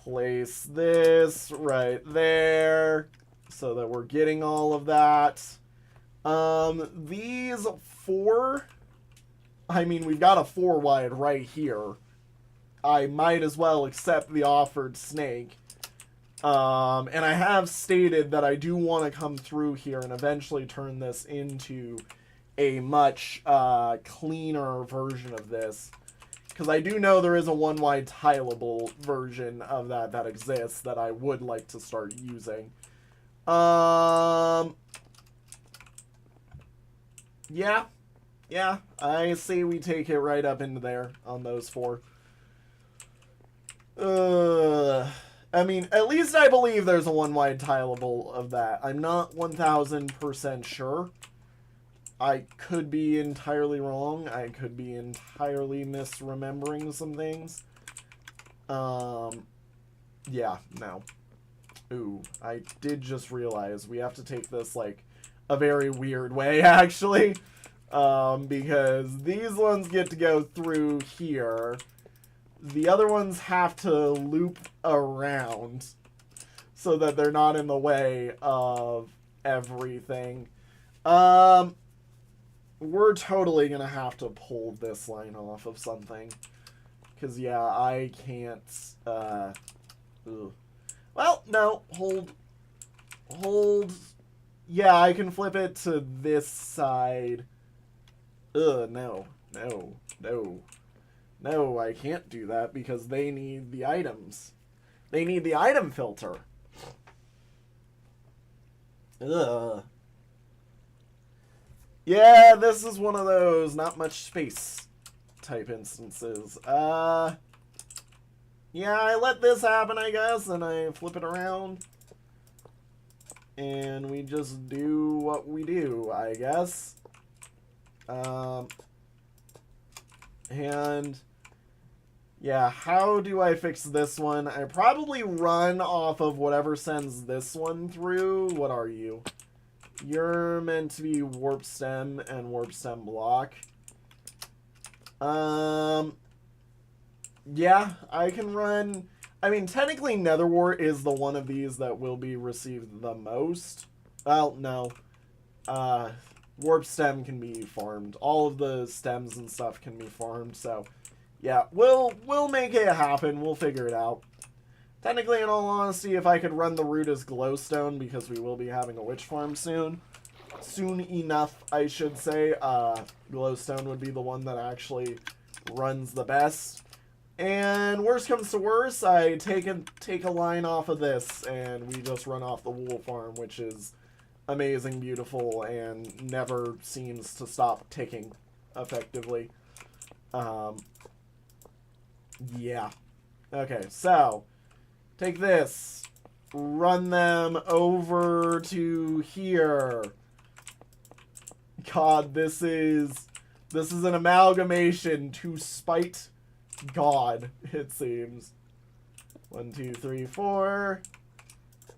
Place this right there so that we're getting all of that. These 4, I mean, we've got a 4 wide right here. I might as well accept the offered snake. And I have stated that I do want to come through here and eventually turn this into a much cleaner version of this. Because I do know there is a 1 wide tileable version of that exists that I would like to start using. Yeah, I say we take it right up into there on those 4. I mean, at least I believe there's a 1 wide tileable of that. I'm not 1000% sure. I could be entirely wrong. I could be entirely misremembering some things. Yeah, no. Ooh, I did just realize we have to take this, like, a very weird way, actually. Because these ones get to go through here. The other ones have to loop around so that they're not in the way of everything. We're totally going to have to pull this line off of something. Because, yeah, I can't... Ugh. Well, no. Hold. Yeah, I can flip it to this side. No. No, I can't do that because they need the items. They need the item filter. Ugh. Yeah, this is one of those not much space type instances. Yeah, I let this happen, I guess, and I flip it around. And we just do what we do, I guess. And yeah, how do I fix this one? I probably run off of whatever sends this one through. What are you? You're meant to be warp stem and warp stem block. Yeah, I can run. I mean, technically Netherwart is the one of these that will be received the most. Well, no. Warp stem can be farmed. All of the stems and stuff can be farmed, so yeah, we'll make it happen. We'll figure it out. Technically, in all honesty, if I could run the route as glowstone, because we will be having a witch farm soon. Soon enough, I should say. Glowstone would be the one that actually runs the best. And worst comes to worst, I take a line off of this, and we just run off the wool farm, which is amazing, beautiful, and never seems to stop ticking effectively. Yeah. Okay, so take this, run them over to here. God, this is an amalgamation to spite God, it seems. 1, 2, 3, 4.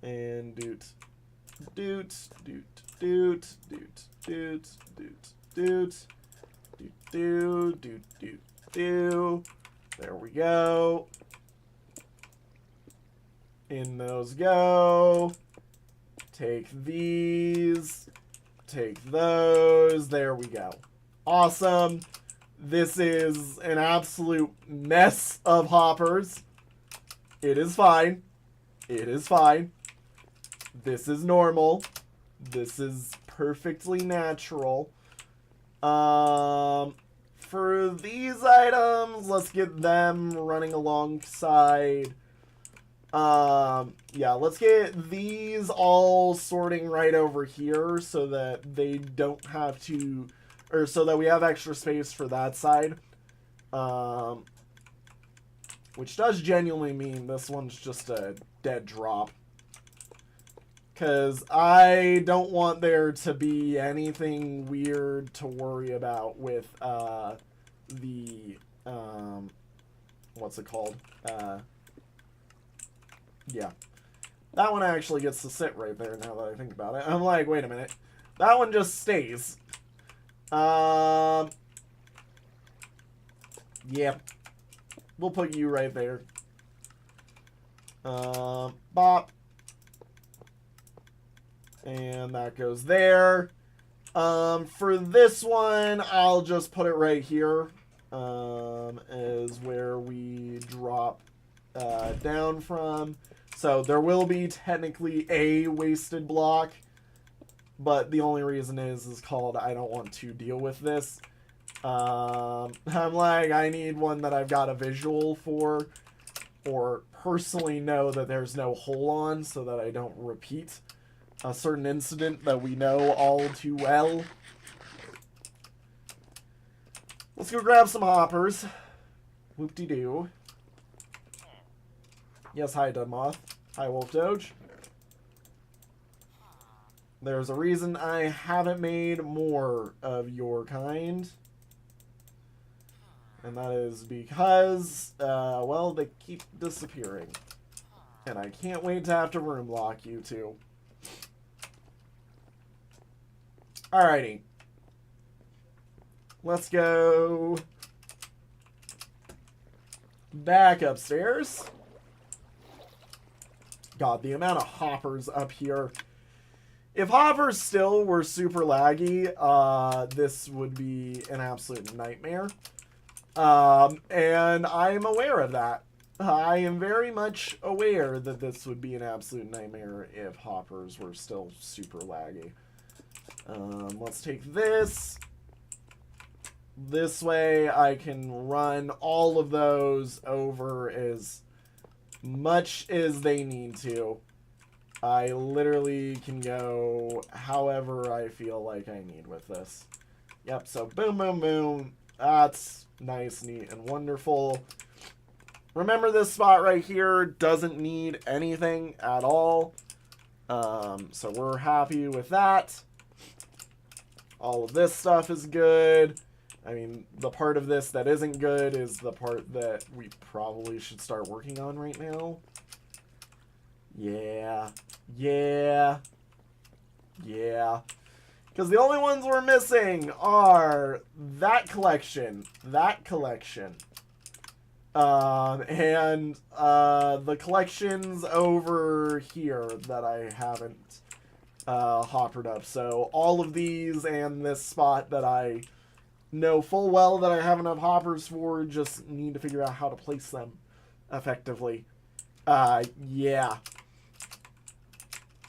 And doot. Doot. Doot. Doot. Doot. Doot. Doot. Doot. Doot. Doot. Doot. Doot. Doot. There we go. In those go. Take these. Take those. There we go. Awesome. This is an absolute mess of hoppers. It is fine. It is fine. This is normal. This is perfectly natural. For these items, let's get them running alongside. Yeah, let's get these all sorting right over here so that they don't have to, or so that we have extra space for that side. Which does genuinely mean this one's just a dead drop. Because I don't want there to be anything weird to worry about with, the, what's it called? Yeah. That one actually gets to sit right there now that I think about it. I'm like, wait a minute. That one just stays. Yep. We'll put you right there. Bop. And that goes there. For this one, I'll just put it right here. Is where we drop down from. So there will be technically a wasted block. But the only reason is called I don't want to deal with this. I'm like, I need one that I've got a visual for, or personally know that there's no hole on, so that I don't repeat a certain incident that we know all too well. Let's go grab some hoppers. Whoop-de-doo. Yes, hi, Dunmoth. Hi, Wolf Doge. There's a reason I haven't made more of your kind. And that is because, well, they keep disappearing. And I can't wait to have to room lock you two. Alrighty. Let's go back upstairs. God, the amount of hoppers up here. If hoppers still were super laggy, this would be an absolute nightmare. And I'm aware of that. I am very much aware that this would be an absolute nightmare if hoppers were still super laggy. Let's take this. This way I can run all of those over as much as they need to. I literally can go however I feel like I need with this. Yep, so boom, boom, boom. That's nice, neat, and wonderful. Remember, this spot right here doesn't need anything at all. So we're happy with that. All of this stuff is good. I mean, the part of this that isn't good is the part that we probably should start working on right now. Yeah. Yeah. Yeah. Because the only ones we're missing are that collection, and the collections over here that I haven't hoppered up. So all of these and this spot that I know full well that I have enough hoppers for, just need to figure out how to place them effectively. Yeah.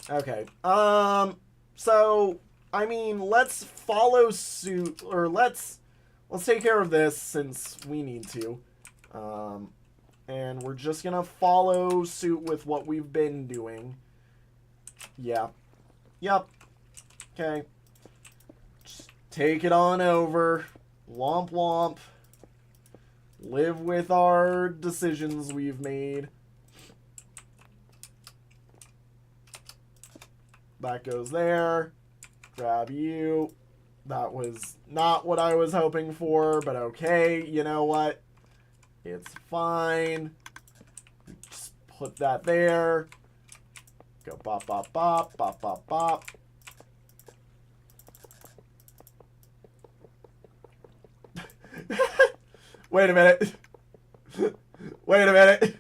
Okay. So I mean, let's follow suit, or let's take care of this since we need to. And we're just gonna follow suit with what we've been doing. Yeah. Yep. Okay. Just take it on over. Womp womp. Live with our decisions we've made. That goes there. Grab you. That was not what I was hoping for, but okay. You know what? It's fine. Just put that there. Go bop, bop, bop, bop, bop, bop. Wait a minute. Wait a minute.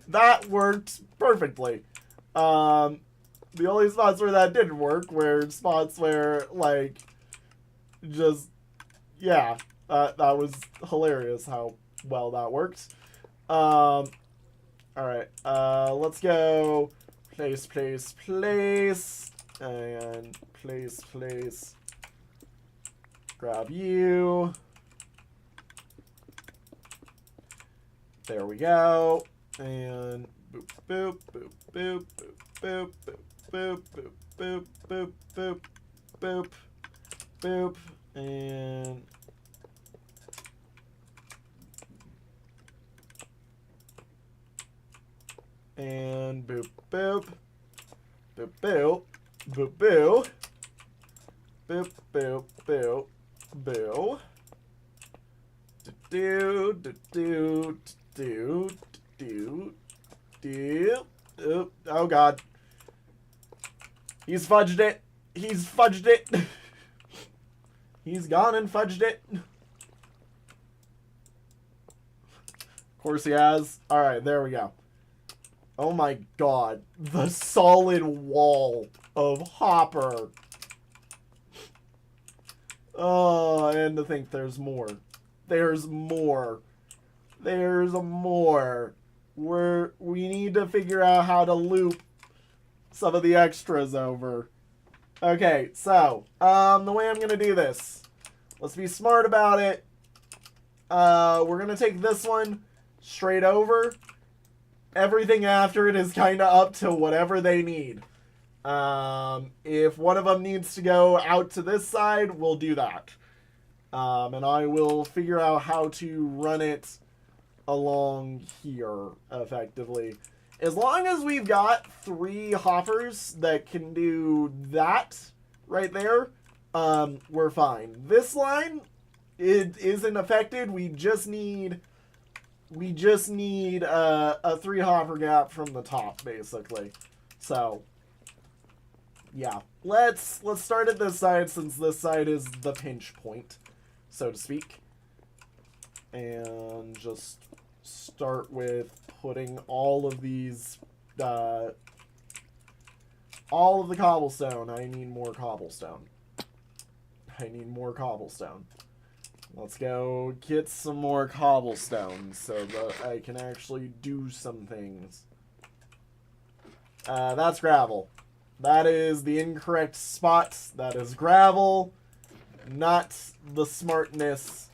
That worked perfectly. The only spots where that didn't work were spots where, like, just, yeah, that was hilarious how well that worked. Alright, let's go place, place, place, and place, place. Grab you. There we go. And boop, boop, boop, boop, boop, boop, boop, boop, boop, boop, boop, boop, boop, and boop, boop, boop, boop, boop, boop, boop, boop, boop, boop. Do do do do do do do. Oh God. He's fudged it. He's fudged it. He's gone and fudged it. Of course he has. Alright, there we go. Oh my God. The solid wall of Hopper. Oh, and to think there's more. There's more. There's more. We need to figure out how to loop some of the extras over. Okay, so, the way I'm gonna do this. Let's be smart about it. We're gonna take this one straight over. Everything after it is kind of up to whatever they need. If one of them needs to go out to this side, we'll do that. And I will figure out how to run it along here, effectively. As long as we've got 3 hoppers that can do that right there, we're fine. This line, it isn't affected. We just need a 3 hopper gap from the top, basically. So, yeah. Let's start at this side, since this side is the pinch point, so to speak. And just start with putting all of these, all of the cobblestone. I need more cobblestone. I need more cobblestone. Let's go get some more cobblestone so that I can actually do some things. That's gravel. That is the incorrect spot. That is gravel, not the smartness,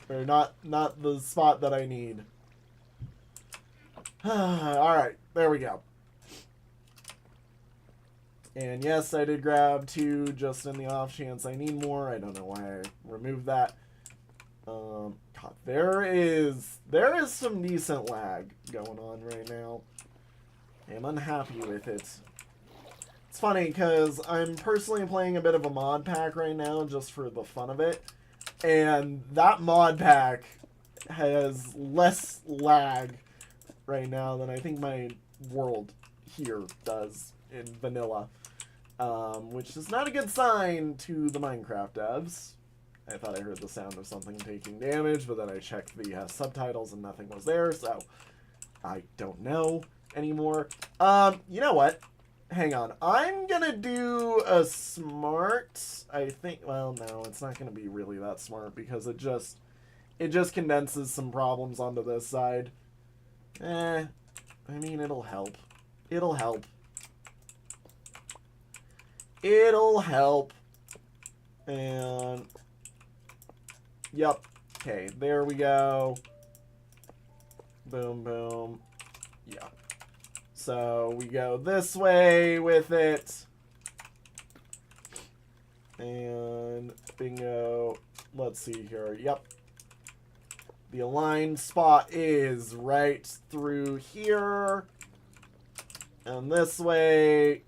or not the spot that I need. Alright, there we go. And yes, I did grab 2 just in the off chance I need more. I don't know why I removed that. God, there is some decent lag going on right now. I'm unhappy with it. It's funny because I'm personally playing a bit of a mod pack right now just for the fun of it. And that mod pack has less lag right now than I think my world here does in vanilla. Which is not a good sign to the Minecraft devs. I thought I heard the sound of something taking damage, but then I checked the subtitles and nothing was there, so I don't know anymore. You know what? Hang on. I'm gonna do a smart, I think, well, no, it's not gonna be really that smart because it just condenses some problems onto this side. I mean, it'll help. It'll help. It'll help. And yep. Okay, there we go. Boom, boom. Yeah. So we go this way with it. And bingo. Let's see here. Yep. The aligned spot is right through here. going this way.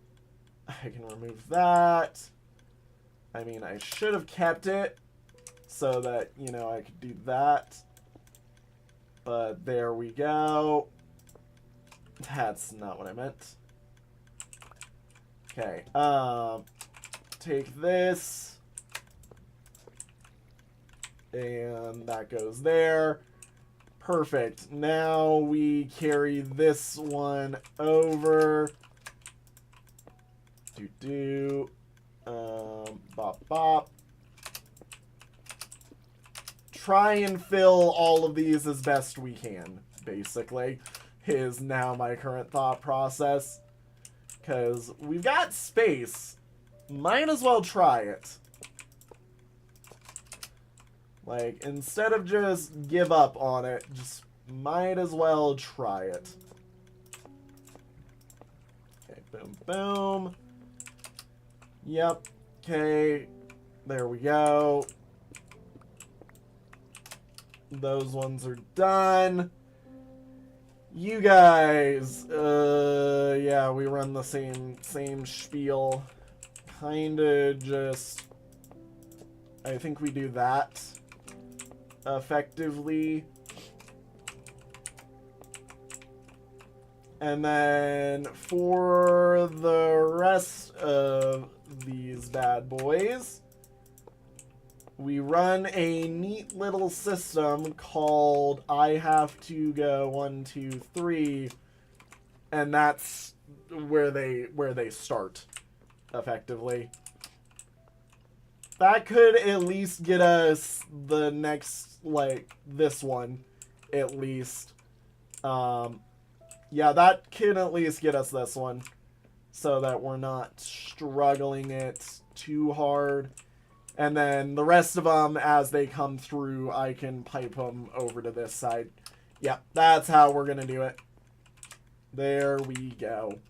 I can remove that. I mean, I should have kept it so that, you know, I could do that. But there we go. That's not what I meant. Okay, take this. And that goes there. Perfect. Now we carry this one over. Bop, bop. Try and fill all of these as best we can, basically, is now my current thought process. Because we've got space. Might as well try it. Like, instead of just give up on it, just might as well try it. Okay, boom, boom. Yep. Okay. There we go. Those ones are done. You guys, yeah, we run the same spiel. Kinda just, I think we do that effectively. And then for the rest of these bad boys, we run a neat little system called I have to go 1, 2, 3, and that's where they start effectively. That could at least get us the next, like, this one, at least. Yeah, that can at least get us this one, so that we're not struggling it too hard. And then the rest of them, as they come through, I can pipe them over to this side. Yep, that's how we're going to do it. There we go.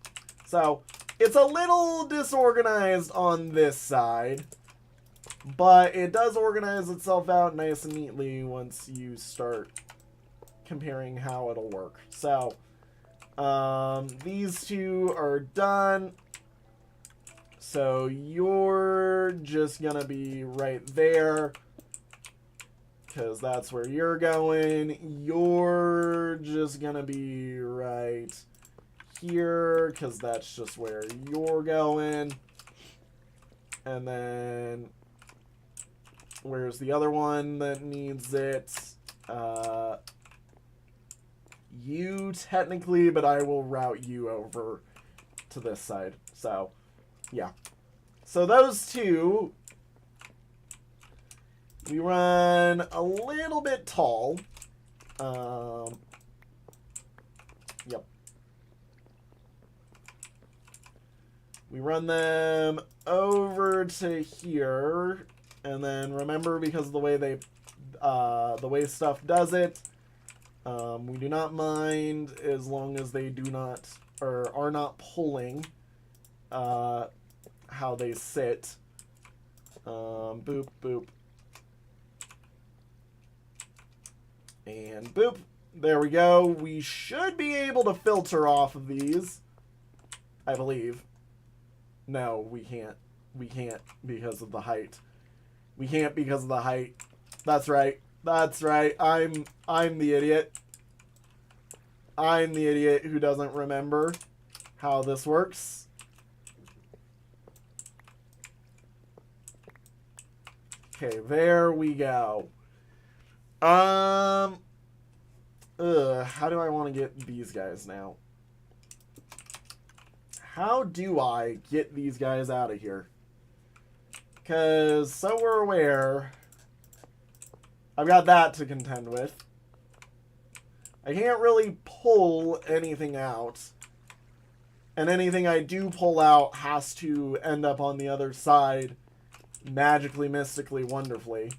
So, it's a little disorganized on this side, but it does organize itself out nice and neatly once you start comparing how it'll work. So, these two are done. So you're just gonna be right there, because that's where you're going. You're just gonna be right here, because that's just where you're going. And then, where's the other one that needs it? You technically, but I will route you over to this side. So, yeah. So those two, we run a little bit tall. Yep. We run them over to here, and then remember, because of the way the way stuff does it, we do not mind as long as they do not, or are not pulling, how they sit. Boop, boop. And boop. There we go. We should be able to filter off of these, I believe. No, we can't. We can't because of the height. We can't because of the height. That's right. That's right. I'm the idiot. I'm the idiot who doesn't remember how this works. Okay, there we go. How do I want to get these guys now? How do I get these guys out of here? Because, so we're aware, I've got that to contend with. I can't really pull anything out. And anything I do pull out has to end up on the other side magically, mystically, wonderfully.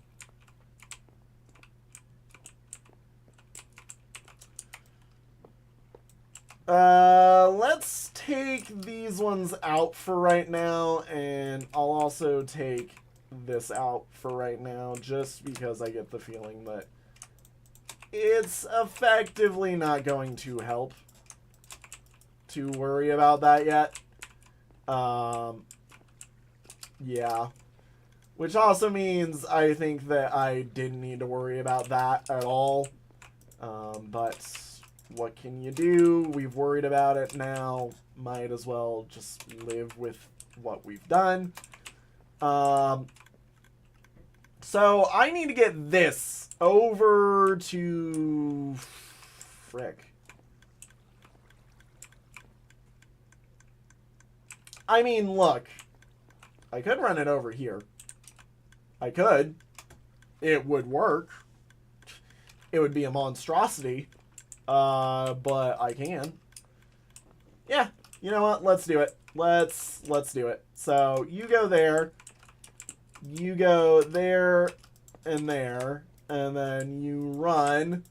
Let's take these ones out for right now, and I'll also take this out for right now, just because I get the feeling that it's effectively not going to help to worry about that yet. Yeah. Which also means I think that I didn't need to worry about that at all. But what can you do? We've worried about it now. Might as well just live with what we've done. So I need to get this over to... Frick. I mean, look. I could run it over here. I could. It would work. It would be a monstrosity. But I can. Yeah, you know what? Let's do it. Let's do it. So, you go there. You go there and there. And then you run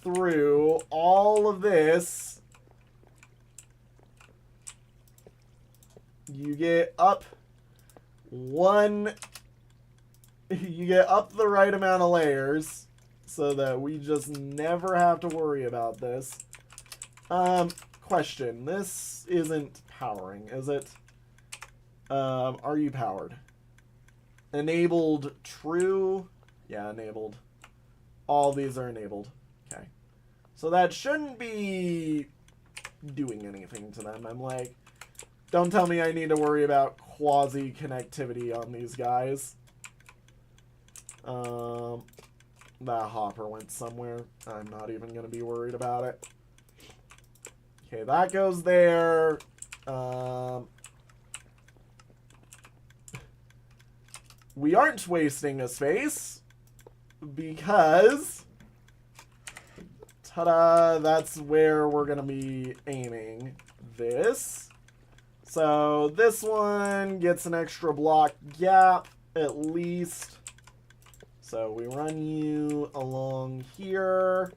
through all of this. You get up one... You get up the right amount of layers so that we just never have to worry about this. Question. This isn't powering, is it? Are you powered? Enabled true? Yeah, enabled. All these are enabled. Okay. So that shouldn't be doing anything to them. I'm like, don't tell me I need to worry about quasi-connectivity on these guys. That hopper went somewhere. I'm not even going to be worried about it. Okay, that goes there. We aren't wasting a space because... Ta-da! That's where we're going to be aiming this. So this one gets an extra block gap, at least. So we run you along here.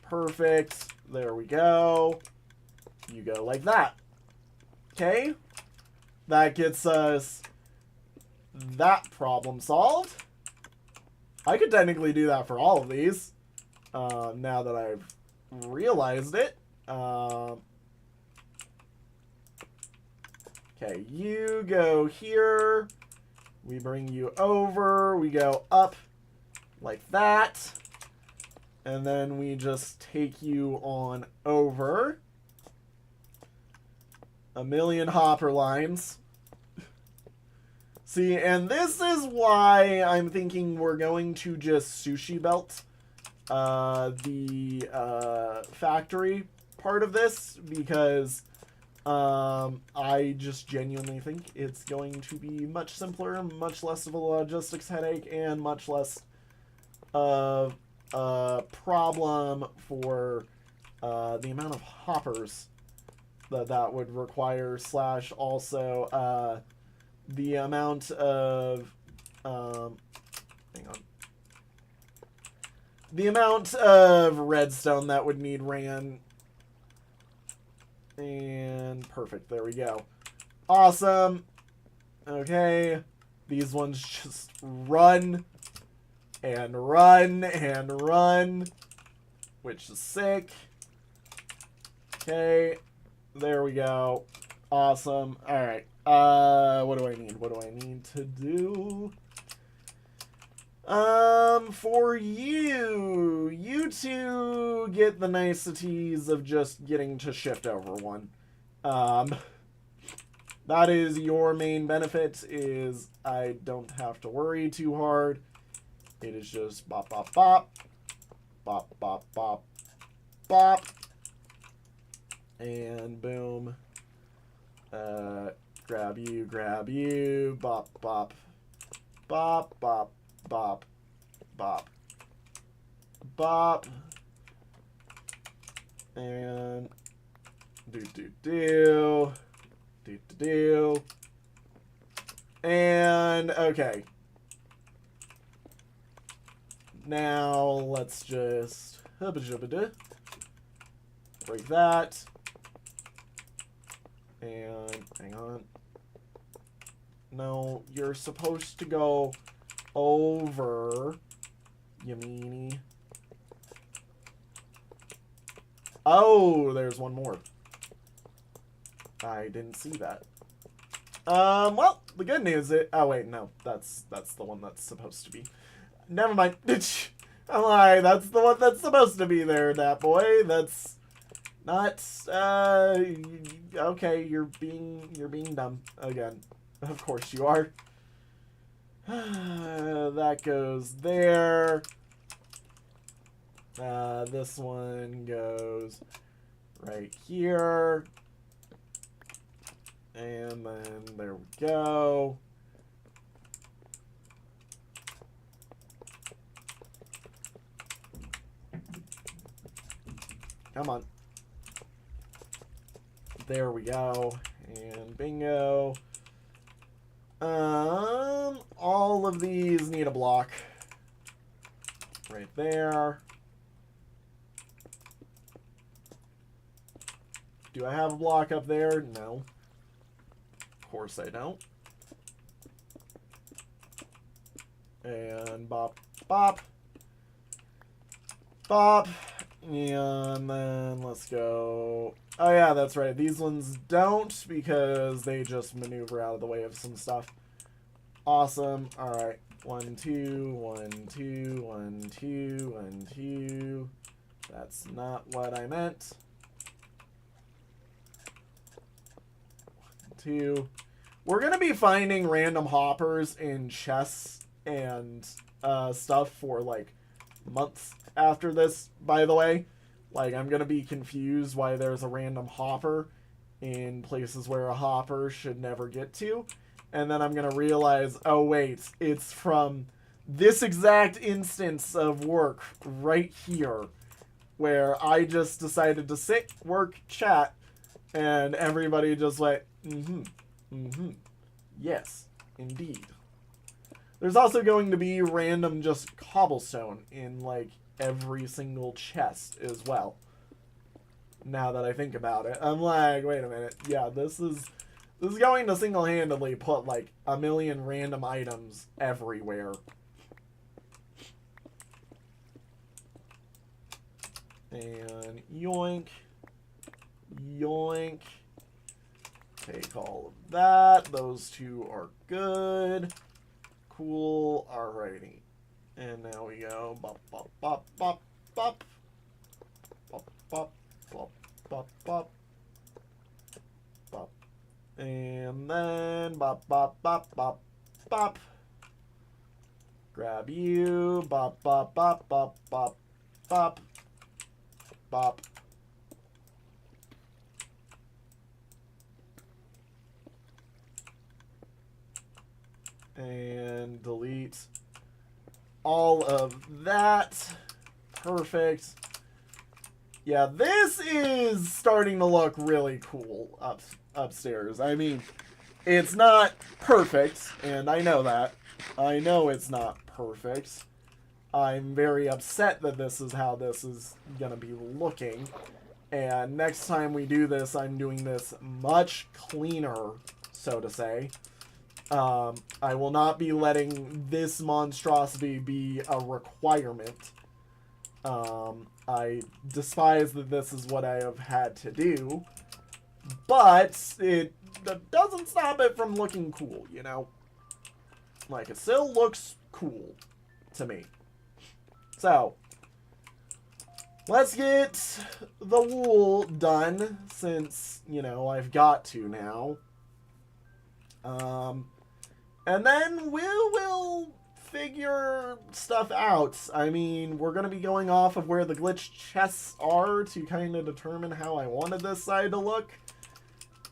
Perfect. There we go. You go like that. Okay. That gets us that problem solved. I could technically do that for all of these. Now that I've realized it. Okay, you go here. We bring you over. We go up like that. And then we just take you on over. A million hopper lines. See, and this is why I'm thinking we're going to just sushi belt the factory part of this, because I just genuinely think it's going to be much simpler, much less of a logistics headache, and much less of a problem for the amount of hoppers that would require, slash also the amount of hang on. The amount of redstone that would need ran. And perfect. There we go. Awesome. Okay. These ones just run. And run. And run. Which is sick. Okay. There we go. Awesome. Alright. What do I need? What do I need to do? For you two get the niceties of just getting to shift over one. That is your main benefit, is I don't have to worry too hard. It is just bop, bop, bop. Bop, bop, bop, bop. And boom. Grab you, bop, bop, bop, bop, bop, bop, bop, and do, and okay. Now let's just break that. And hang on. No, you're supposed to go over, you meanie. Oh, there's one more. I didn't see that. Well, the good news is... Oh, wait, no. That's the one that's supposed to be. Never mind. I'm lying. That's the one that's supposed to be there, that boy. That's not... Okay, you're being dumb again. Of course you are. That goes there. This one goes right here. And then there we go. Come on. There we go. And bingo. All of these need a block. Right there. Do I have a block up there? No. Of course I don't. And bop, bop. Bop. And then let's go. Oh yeah, that's right. These ones don't because they just maneuver out of the way of some stuff. Awesome. Alright. 1, 2, 1, 2, 1, 2, 1, 2. That's not what I meant. 1, 2. We're going to be finding random hoppers in chests and stuff for like months after this, by the way. Like, I'm going to be confused why there's a random hopper in places where a hopper should never get to. And then I'm going to realize, oh wait, it's from this exact instance of work right here where I just decided to sit, work, chat, and everybody just went, yes, indeed. There's also going to be random just cobblestone in, like, every single chest as well. Now that I think about it. I'm like, wait a minute. Yeah, this is going to single-handedly put, like, a million random items everywhere. And yoink. Yoink. Take all of that. Those two are good. Cool. Alrighty. And now we go bop, bop, bop, bop, bop. Bop, bop, bop, bop, bop. Bop. And then bop, bop, bop, bop, bop. Grab you. Bop, bop, bop, bop, bop, bop. Bop. And delete all of that. Perfect. Yeah, this is starting to look really cool upstairs. I mean, it's not perfect, and I know that. I know it's not perfect. I'm very upset that this is how this is going to be looking. And next time we do this, I'm doing this much cleaner, so to say. I will not be letting this monstrosity be a requirement. I despise that this is what I have had to do, but it doesn't stop it from looking cool, you know? Like, it still looks cool to me. So, let's get the wool done, since, you know, I've got to now. And then we will figure stuff out. I mean, we're going to be going off of where the glitch chests are to kind of determine how I wanted this side to look.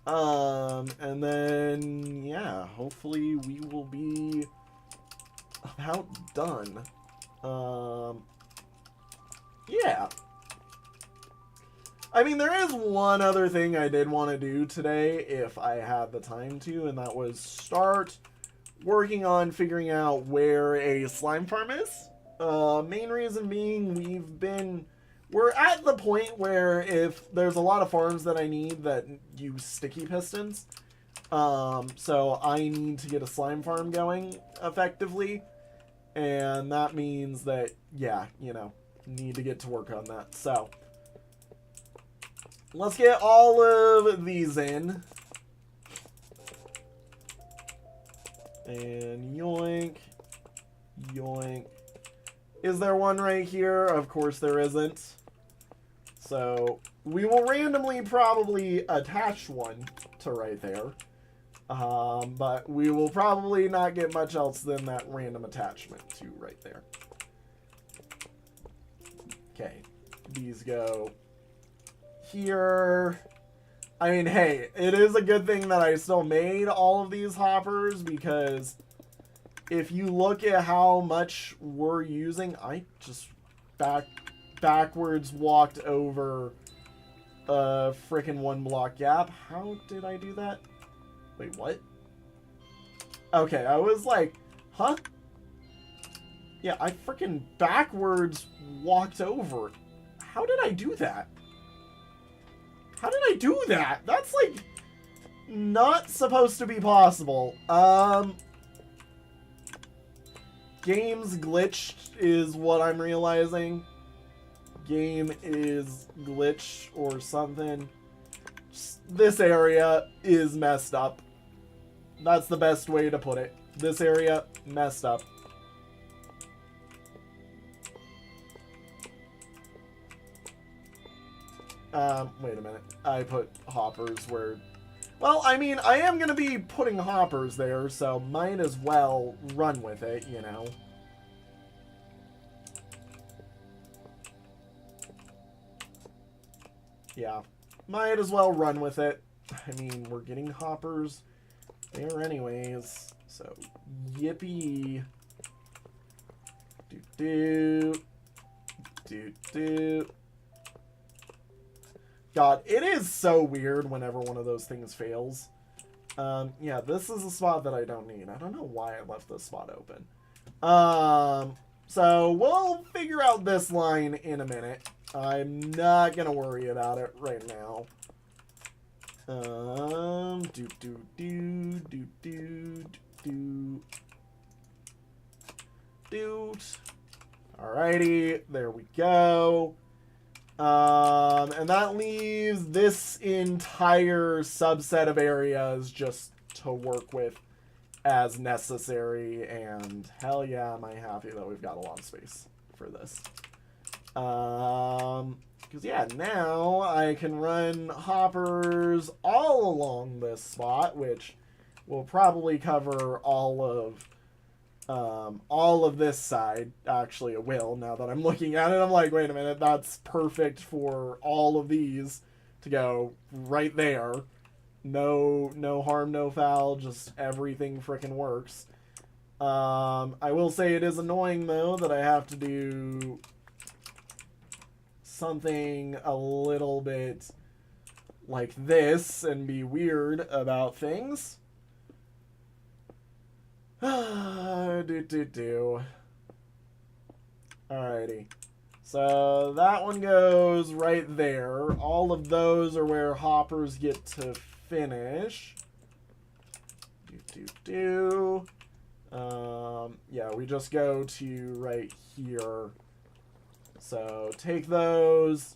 And then, yeah, hopefully we will be about done. Yeah. I mean, there is one other thing I did want to do today if I had the time to, and that was start working on figuring out where a slime farm is. Main reason being we're at the point where if there's a lot of farms that I need that use sticky pistons, so I need to get a slime farm going effectively, and that means that, yeah, you know, need to get to work on that. So let's get all of these in. And yoink, yoink. Is there one right here? Of course there isn't. So we will randomly probably attach one to right there. But we will probably not get much else than that random attachment to right there. Okay, these go here. I mean, hey, it is a good thing that I still made all of these hoppers, because if you look at how much we're using, I just backwards walked over a frickin' 1 block gap. How did I do that? Wait, what? Okay, I was like, huh? Yeah, I frickin' backwards walked over. How did I do that? How did I do that? That's like not supposed to be possible. Game's glitched is what I'm realizing. Game is glitch or something. Just, this area is messed up. That's the best way to put it. This area messed up. Wait a minute. I put hoppers where... Well, I mean, I am going to be putting hoppers there, so might as well run with it, you know. Yeah. Might as well run with it. I mean, we're getting hoppers there anyways, so yippee. Do-do. Do-do. God, it is so weird whenever one of those things fails. Yeah, this is a spot that I don't need. I don't know why I left this spot open. So we'll figure out this line in a minute. I'm not gonna worry about it right now. Alrighty, there we go. And that leaves this entire subset of areas just to work with as necessary, and hell yeah, am I happy that we've got a lot of space for this. Because yeah, now I can run hoppers all along this spot, which will probably cover all of this side. Actually, it will, now that I'm looking at it. I'm like, wait a minute, that's perfect for all of these to go right there. No harm, no foul, just everything frickin' works. I will say it is annoying, though, that I have to do something a little bit like this and be weird about things. Alrighty. So that one goes right there. All of those are where hoppers get to finish. Yeah, we just go to right here. So take those,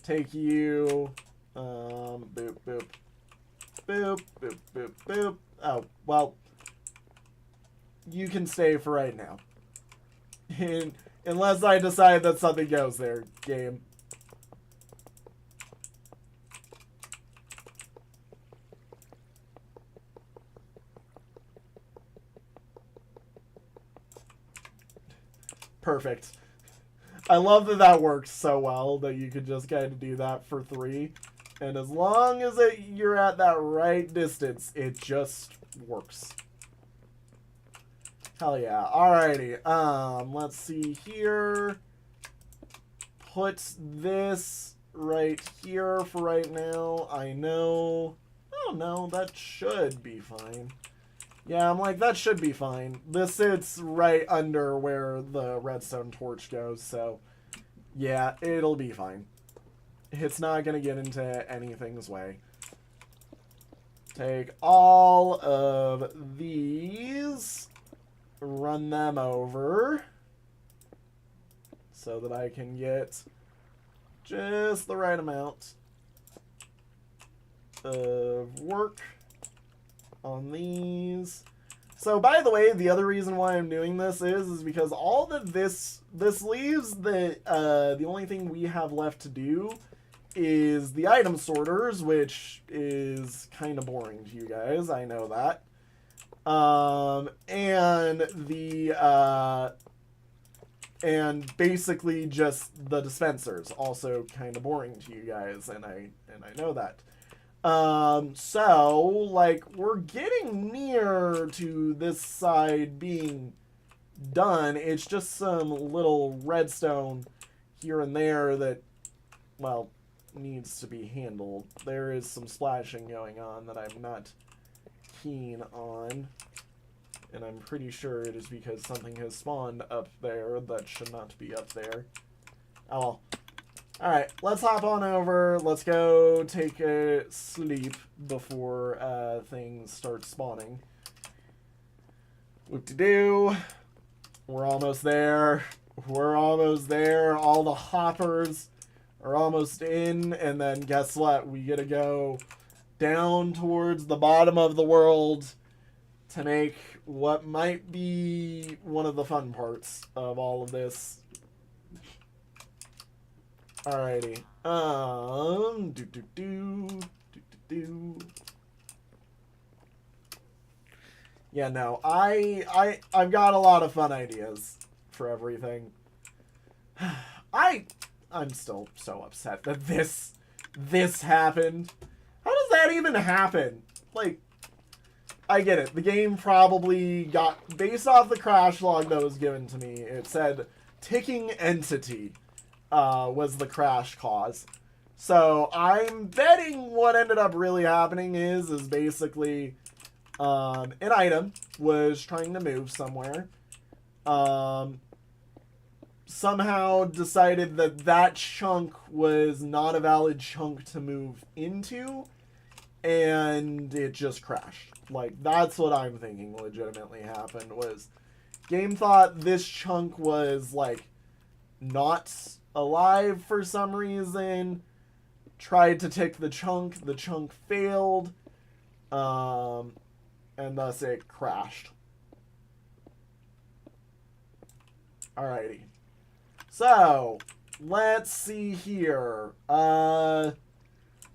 take you, boop, boop, boop, boop, boop, boop. Oh, well, you can stay for right now. Unless I decide that something goes there, game. Perfect. I love that that works so well, that you could just kind of do that for 3. And as long as you're at that right distance, it just works. Hell yeah. Alrighty. Let's see here. Put this right here for right now. I know. Oh no, that should be fine. Yeah, I'm like, that should be fine. This sits right under where the redstone torch goes, so yeah, it'll be fine. It's not gonna get into anything's way. Take all of these, run them over so that I can get just the right amount. of work on these. So, by the way, the other reason why I'm doing this is because all that this leaves the only thing we have left to do is the item sorters, which is kind of boring to you guys. I know that. And basically just the dispensers, also kind of boring to you guys, and I know that. So, like, we're getting near to this side being done. It's just some little redstone here and there that, well, needs to be handled. There is some splashing going on that I'm not keen on. And I'm pretty sure it is because something has spawned up there that should not be up there. Oh well. Alright, let's hop on over. Let's go take a sleep before things start spawning. Whoop-de-doo. We're almost there. We're almost there. All the hoppers are almost in. And then guess what? We get to go down towards the bottom of the world to make what might be one of the fun parts of all of this. Alrighty. Yeah, no, I've got a lot of fun ideas for everything. I'm still so upset that this happened. How does that even happen? Like, I get it. The game probably got, based off the crash log that was given to me, it said ticking entity was the crash cause. So I'm betting what ended up really happening is basically an item was trying to move somewhere. Somehow decided that chunk was not a valid chunk to move into, and it just crashed. Like, that's what I'm thinking legitimately happened, was game thought this chunk was, like, not alive for some reason, tried to tick the chunk failed, and thus it crashed. Alrighty. So, let's see here.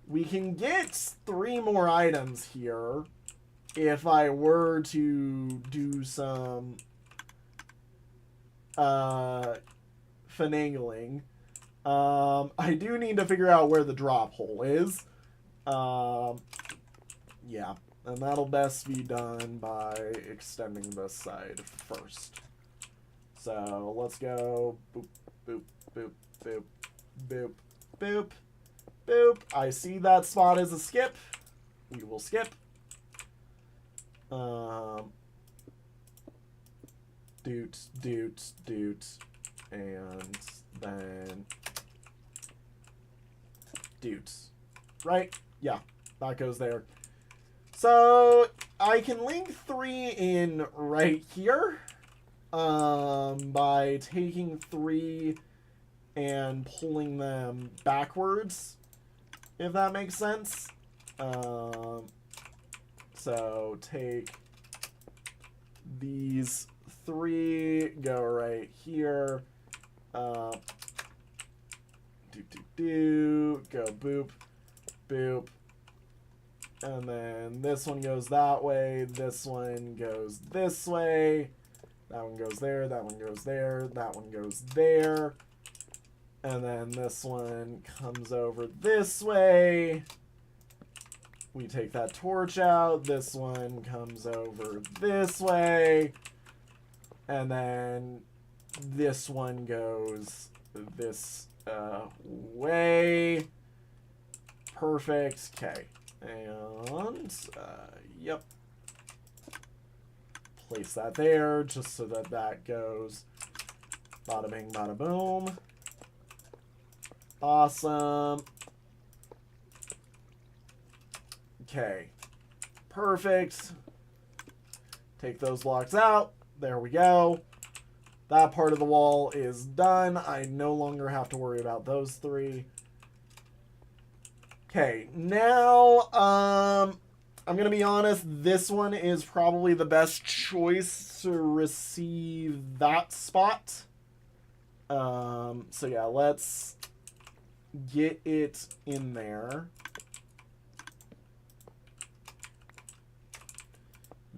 We can get 3 more items here if I were to do some finagling. I do need to figure out where the drop hole is. Yeah, and that'll best be done by extending this side first. So let's go boop, boop, boop, boop, boop, boop, boop. I see that spot as a skip. We will skip. Doot, doot, doot, and then doot. Right? Yeah, that goes there. So I can link 3 in right here by taking 3 and pulling them backwards, if that makes sense. So take these 3, go right here, go boop, boop, and then this one goes that way, this one goes this way, that one goes there, that one goes there, that one goes there, and then this one comes over this way. We take that torch out, this one comes over this way, and then this one goes this way. Perfect. Okay. And, yep. Place that there just so that goes bada bing, bada boom. Awesome. Okay. Perfect. Take those blocks out. There we go. That part of the wall is done. I no longer have to worry about those 3. Okay, now, I'm gonna be honest, this one is probably the best choice to receive that spot. So yeah, let's get it in there.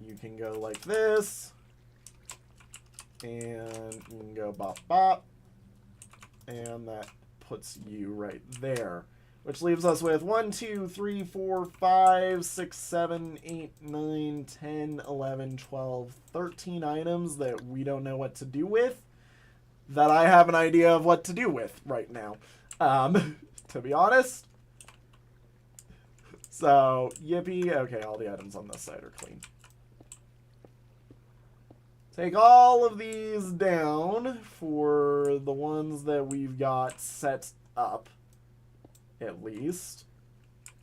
You can go like this, and you can go bop bop, and that puts you right there. Which leaves us with 1, 2, 3, 4, 5, 6, 7, 8, 9, 10, 11, 12, 13 items that we don't know what to do with. That I have an idea of what to do with right now. To be honest. So, yippee. Okay, all the items on this side are clean. Take all of these down for the ones that we've got set up. At least.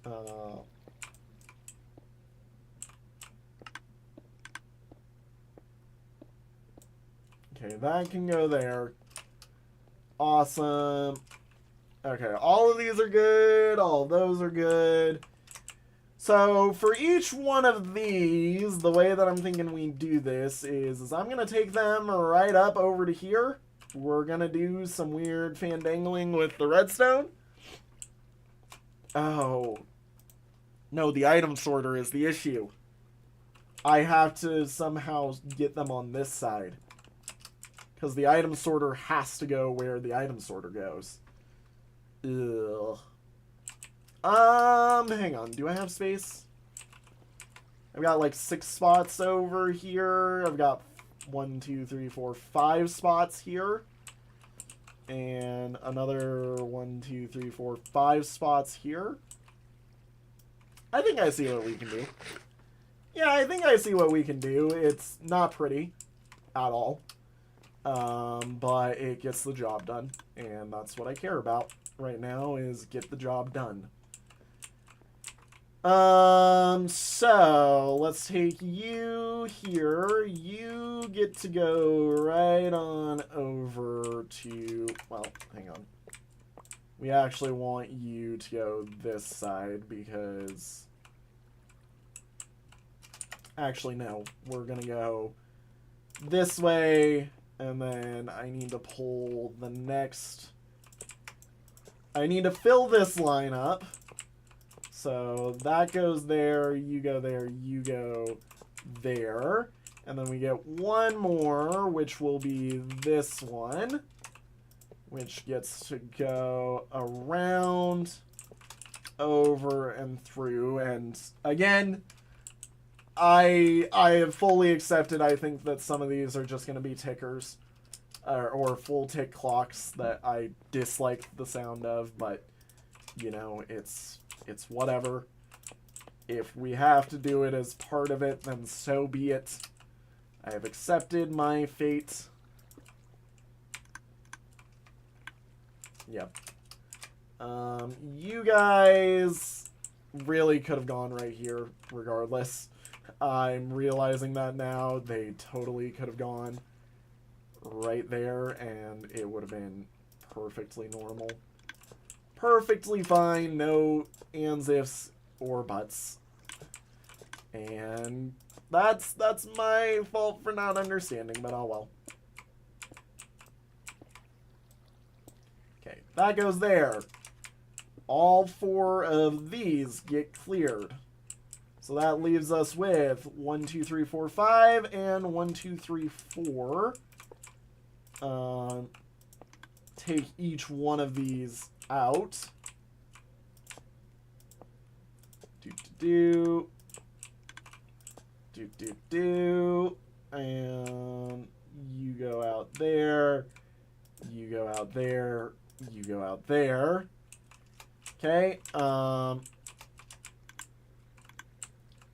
Okay, that can go there. Awesome. Okay, all of these are good. All of those are good. So, for each one of these, the way that I'm thinking we do this is I'm going to take them right up over to here. We're going to do some weird fandangling with the redstone. Oh. No, the item sorter is the issue. I have to somehow get them on this side. Because the item sorter has to go where the item sorter goes. Ugh. Hang on. Do I have space? I've got like 6 spots over here. I've got 1, 2, 3, 4, 5 spots here. And another 1, 2, 3, 4, 5 spots here. I think I see what we can do. Yeah, I think I see what we can do. It's not pretty at all. But it gets the job done. And that's what I care about right now, is get the job done. So let's take you here. You get to go right on over to, well, hang on. We actually want you to go this side because, actually no, we're gonna go this way, and then I need to pull the next, I need to fill this line up. So that goes there, you go there, you go there. And then we get one more, which will be this one, which gets to go around, over, and through. And again, I have fully accepted, I think that some of these are just going to be tickers, or full tick clocks that I dislike the sound of, but, you know, it's whatever. If we have to do it as part of it, then so be it. I have accepted my fate. Yep. You guys really could have gone right here regardless. I'm realizing that now. They totally could have gone right there, and it would have been perfectly normal. Perfectly fine, no ands, ifs, or buts. And that's my fault for not understanding, but oh well. Okay, that goes there. All 4 of these get cleared. So that leaves us with 1, 2, 3, 4, 5, and 1, 2, 3, 4. Take each one of these out. Do. And you go out there. You go out there. You go out there. Okay.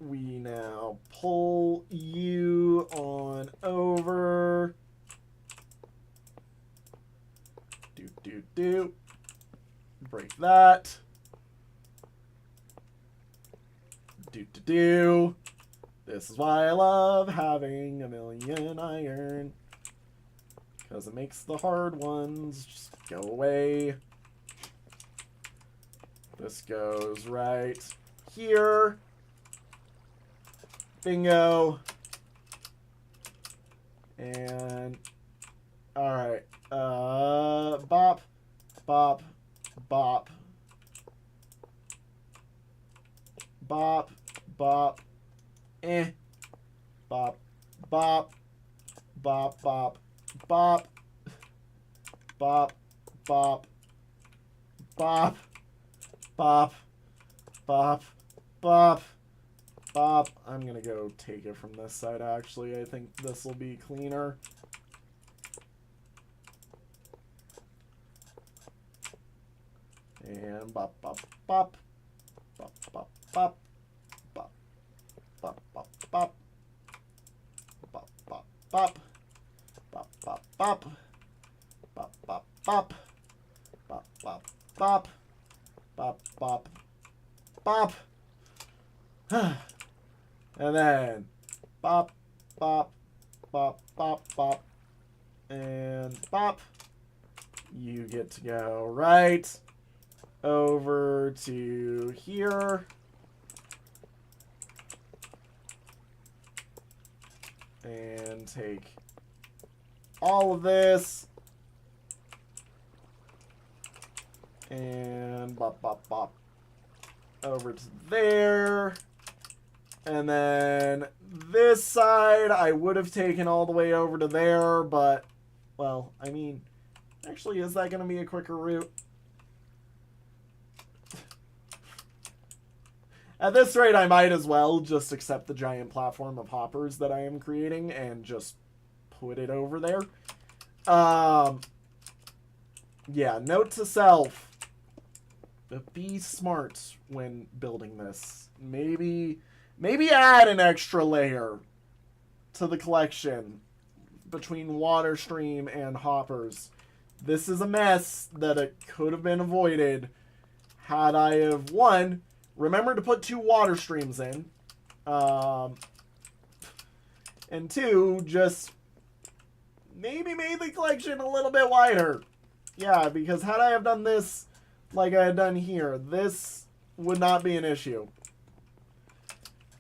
We now pull you on over. Break that. This is why I love having a million iron. Because it makes the hard ones just go away. This goes right here. Bingo. And alright. Bop. Bop. Bop. Bop. Bop. Eh. Bop. Bop. Bop. Bop. Bop. Bop. Bop. Bop. Bop. Bop. Bop. Bop. I'm gonna go take it from this side, actually. I think this will be cleaner. And bop, bop, bop. Bop, bop, bop. Bop. Bop, bop, bop. Bop, bop, bop. Bop, bop, bop. Bop, bop, bop. Bop, bop, bop. Bop, bop, bop. And then bop, bop, bop, bop, bop, and bop. You get to go right over to here. And take all of this. And bop, bop, bop. Over to there. And then this side, I would have taken all the way over to there, but, well, I mean, actually, is that going to be a quicker route? At this rate, I might as well just accept the giant platform of hoppers that I am creating and just put it over there. Yeah, note to self. Be smart when building this. Maybe add an extra layer to the collection between water stream and hoppers. This is a mess that it could have been avoided had I have, one, remember to put 2 water streams in, and 2, just maybe made the collection a little bit wider. Yeah, because had I have done this like I had done here, this would not be an issue.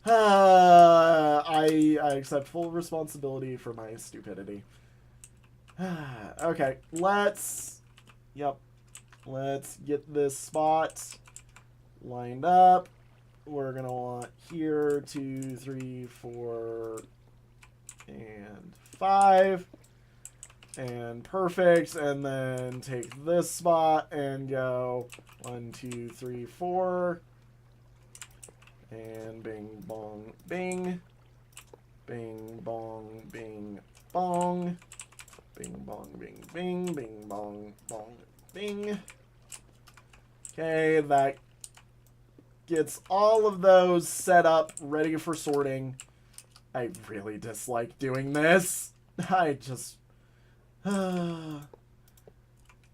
I accept full responsibility for my stupidity. Okay, let's get this spot lined up. We're gonna want here 2, 3, 4, and 5. And perfect. And then take this spot and go 1, 2, 3, 4. And bing, bong, bing. Bing, bong, bing, bong. Bing, bong, bing, bing. Bing, bong, bong, bing. Okay, that gets all of those set up, ready for sorting. I really dislike doing this. I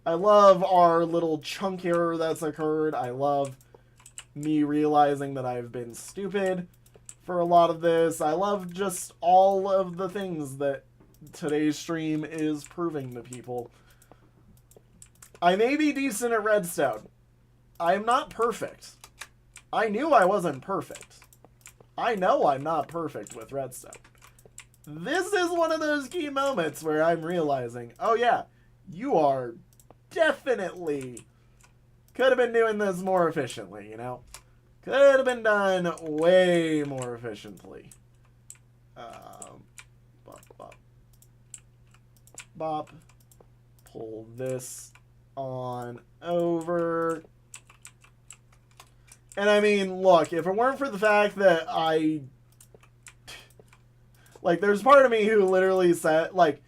love our little chunk error that's occurred. I love me realizing that I've been stupid for a lot of this. I love just all of the things that today's stream is proving to people. I may be decent at Redstone. I am not perfect. I knew I wasn't perfect. I know I'm not perfect with Redstone. This is one of those key moments where I'm realizing, oh yeah, you are definitely could have been doing this more efficiently, you know? Could have been done way more efficiently. Bop, bop. Bop. Pull this on over. And I mean, look, if it weren't for the fact that like, there's part of me who literally said, like,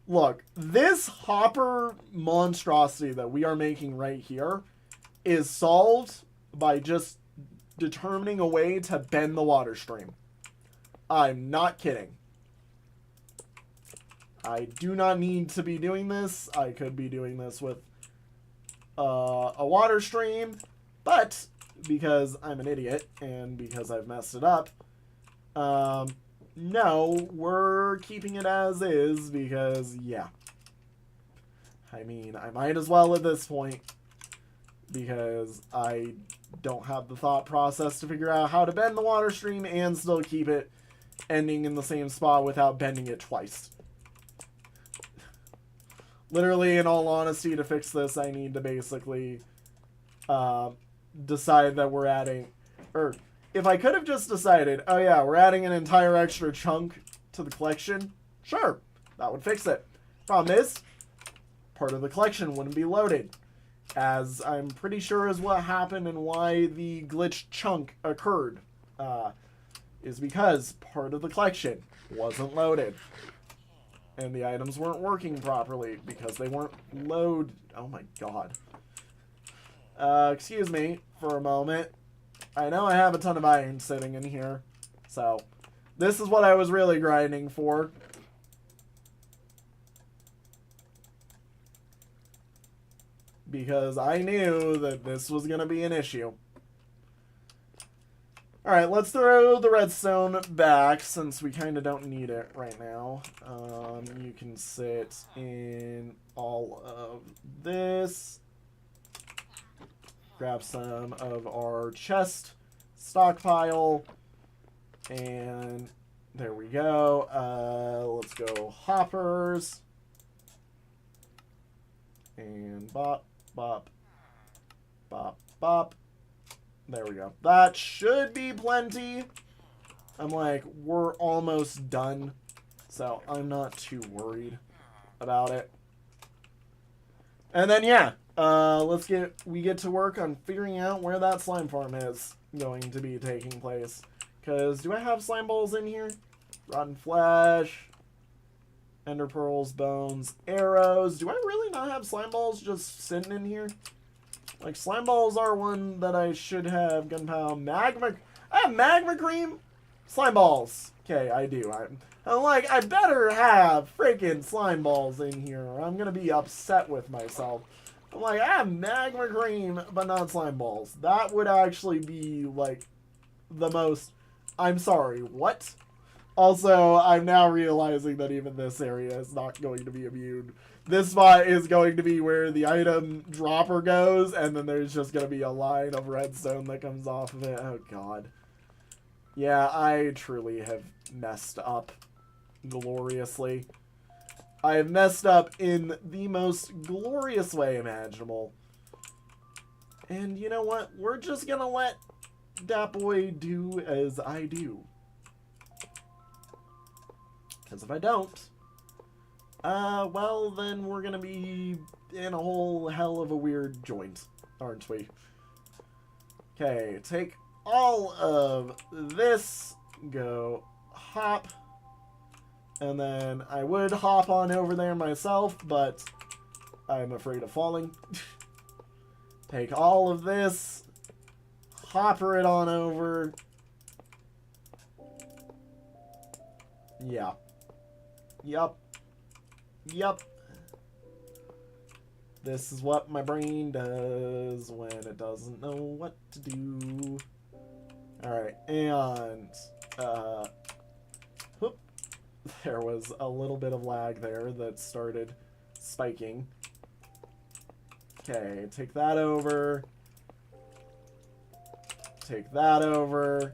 look, this hopper monstrosity that we are making right here is solved by just determining a way to bend the water stream. I'm not kidding. I do not need to be doing this. I could be doing this with a water stream, but because I'm an idiot and because I've messed it up, no, we're keeping it as is because, yeah. I mean, I might as well at this point because I don't have the thought process to figure out how to bend the water stream and still keep it ending in the same spot without bending it twice. Literally, in all honesty, to fix this, I need to basically decide that we're adding... Or, if I could have just decided, oh yeah, we're adding an entire extra chunk to the collection, sure, that would fix it. Problem is, part of the collection wouldn't be loaded, as I'm pretty sure is what happened and why the glitch chunk occurred, is because part of the collection wasn't loaded. And the items weren't working properly because they weren't load. Oh my god. Excuse me for a moment. I know I have a ton of iron sitting in here. So, this is what I was really grinding for. Because I knew that this was going to be an issue. Alright, let's throw the redstone back since we kind of don't need it right now. You can sit in all of this. Grab some of our chest stockpile. And there we go. Let's go hoppers. And bop, bop, bop, bop. There we go. That should be plenty. I'm like, we're almost done. So I'm not too worried about it. And then, yeah. We get to work on figuring out where that slime farm is going to be taking place. Because, do I have slime balls in here? Rotten flesh. Ender pearls, bones, arrows. Do I really not have slime balls just sitting in here? Like, slime balls are one that I should have. Gunpowder, magma. I have magma cream? Slime balls. Okay, I do. I'm like, I better have freaking slime balls in here, or I'm going to be upset with myself. I'm like, I have magma cream, but not slime balls. That would actually be, like, the most... I'm sorry, what? Also, I'm now realizing that even this area is not going to be immune. This spot is going to be where the item dropper goes, and then there's just going to be a line of redstone that comes off of it. Oh, God. Yeah, I truly have messed up gloriously. I have messed up in the most glorious way imaginable. And you know what? We're just going to let that boy do as I do. Because if I don't... well, then we're gonna be in a whole hell of a weird joint, aren't we? Okay, take all of this, go hop, and then I would hop on over there myself, but I'm afraid of falling. Take all of this, hopper it on over. Yeah. Yup. Yup. This is what my brain does when it doesn't know what to do. Alright, and, whoop. There was a little bit of lag there that started spiking. Okay, take that over. Take that over.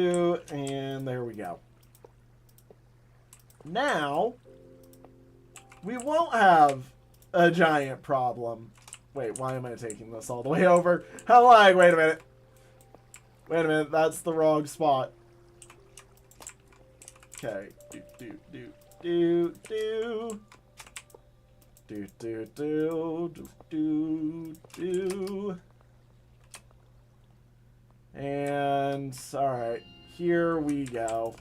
And there we go. Now, we won't have a giant problem. Wait, why am I taking this all the way over? I'm like, wait a minute. Wait a minute, that's the wrong spot. Okay. And, alright, here we go.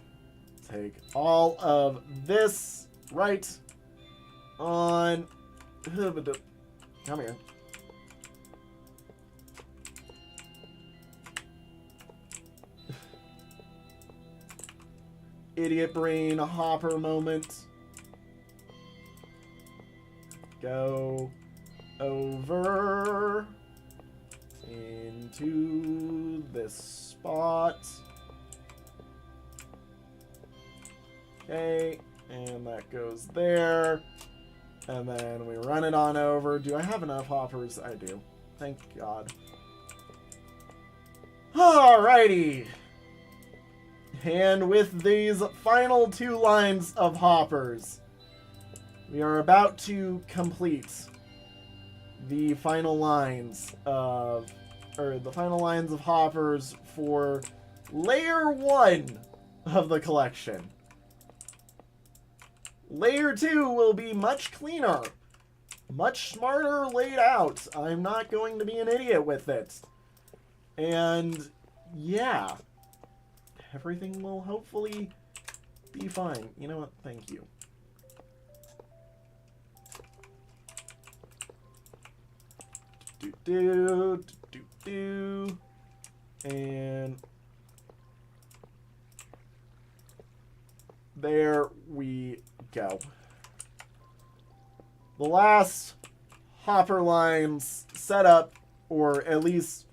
Take all of this right on. Come here. Idiot brain hopper moment. Go over into this spot. Okay, and that goes there. And then we run it on over. Do I have enough hoppers? I do. Thank God. Alrighty. And with these final 2 lines of hoppers, we are about to complete the final lines of, the final lines of hoppers for Layer 1 of the collection. Layer 2 will be much cleaner, much smarter laid out. I'm not going to be an idiot with it. And yeah, everything will hopefully be fine. You know what? Thank you. And there we go. The last hopper lines set up, or at least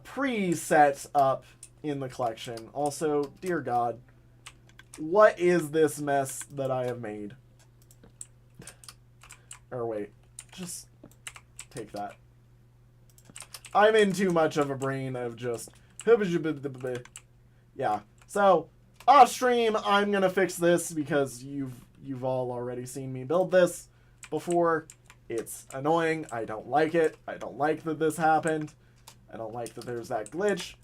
pre-set up in the collection. Also, dear God, what is this mess that I have made? Or wait, just take that. I'm in too much of a brain of just... Yeah, so off stream, I'm gonna fix this because you've all already seen me build this before. It's annoying. I don't like it. I don't like that this happened. I don't like that there's that glitch.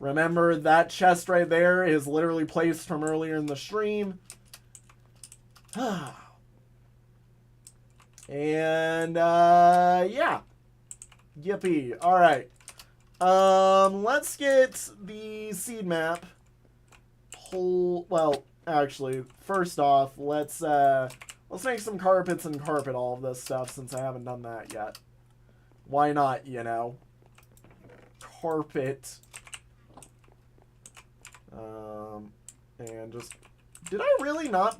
Remember, that chest right there is literally placed from earlier in the stream. And, yeah. Yippee. Alright. Let's get the seed map. Well, actually, first off, let's make some carpets and carpet all of this stuff since I haven't done that yet. Why not, you know? Carpet. And just... Did I really not...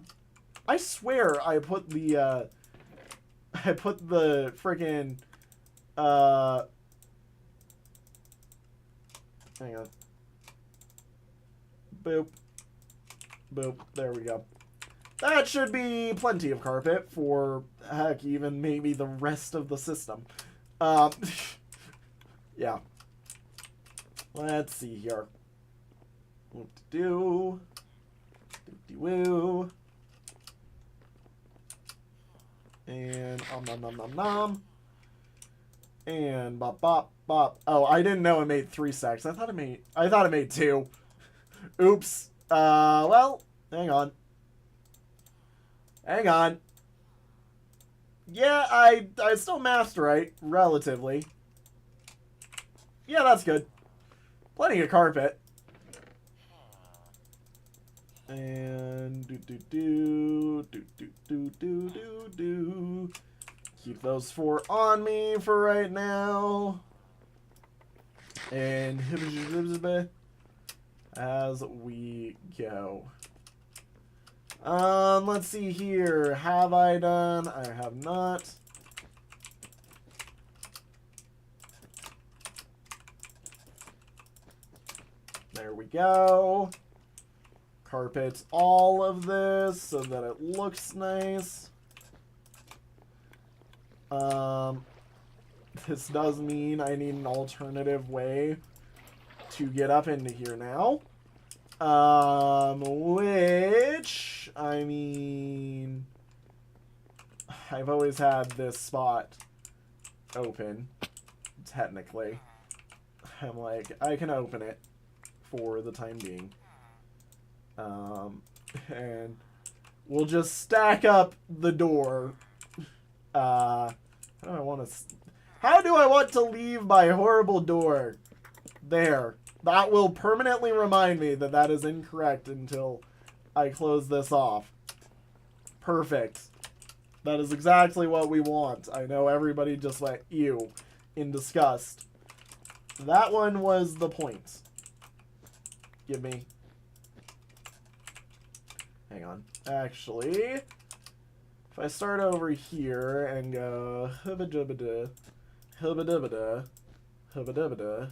I swear I put the, friggin', hang on. Boop. Boop. There we go. That should be plenty of carpet for, heck, even maybe the rest of the system. Yeah. Let's see here. Whoop-de-doo. Doop-de-woo. And nom nom nom nom. And bop bop bop. Oh, I didn't know it made 3 stacks. I thought it made 2. Oops. Well, hang on. Hang on. Yeah, I still master right, relatively. Yeah, that's good. Plenty of carpet. And do. Keep those 4 on me for right now. And as we go. Let's see here. Have I done? I have not. There we go. Carpet all of this so that it looks nice. This does mean I need an alternative way to get up into here now. Which, I mean, I've always had this spot open, technically. I'm like, I can open it for the time being. And we'll just stack up the door. How do I want to leave my horrible door? There. That will permanently remind me that that is incorrect until I close this off. Perfect. That is exactly what we want. I know everybody just went ew in disgust. That one was the point. Give me. Hang on. Actually, if I start over here and go hubba-dubba-da, hubba-dubba-da, hubba-dubba-da,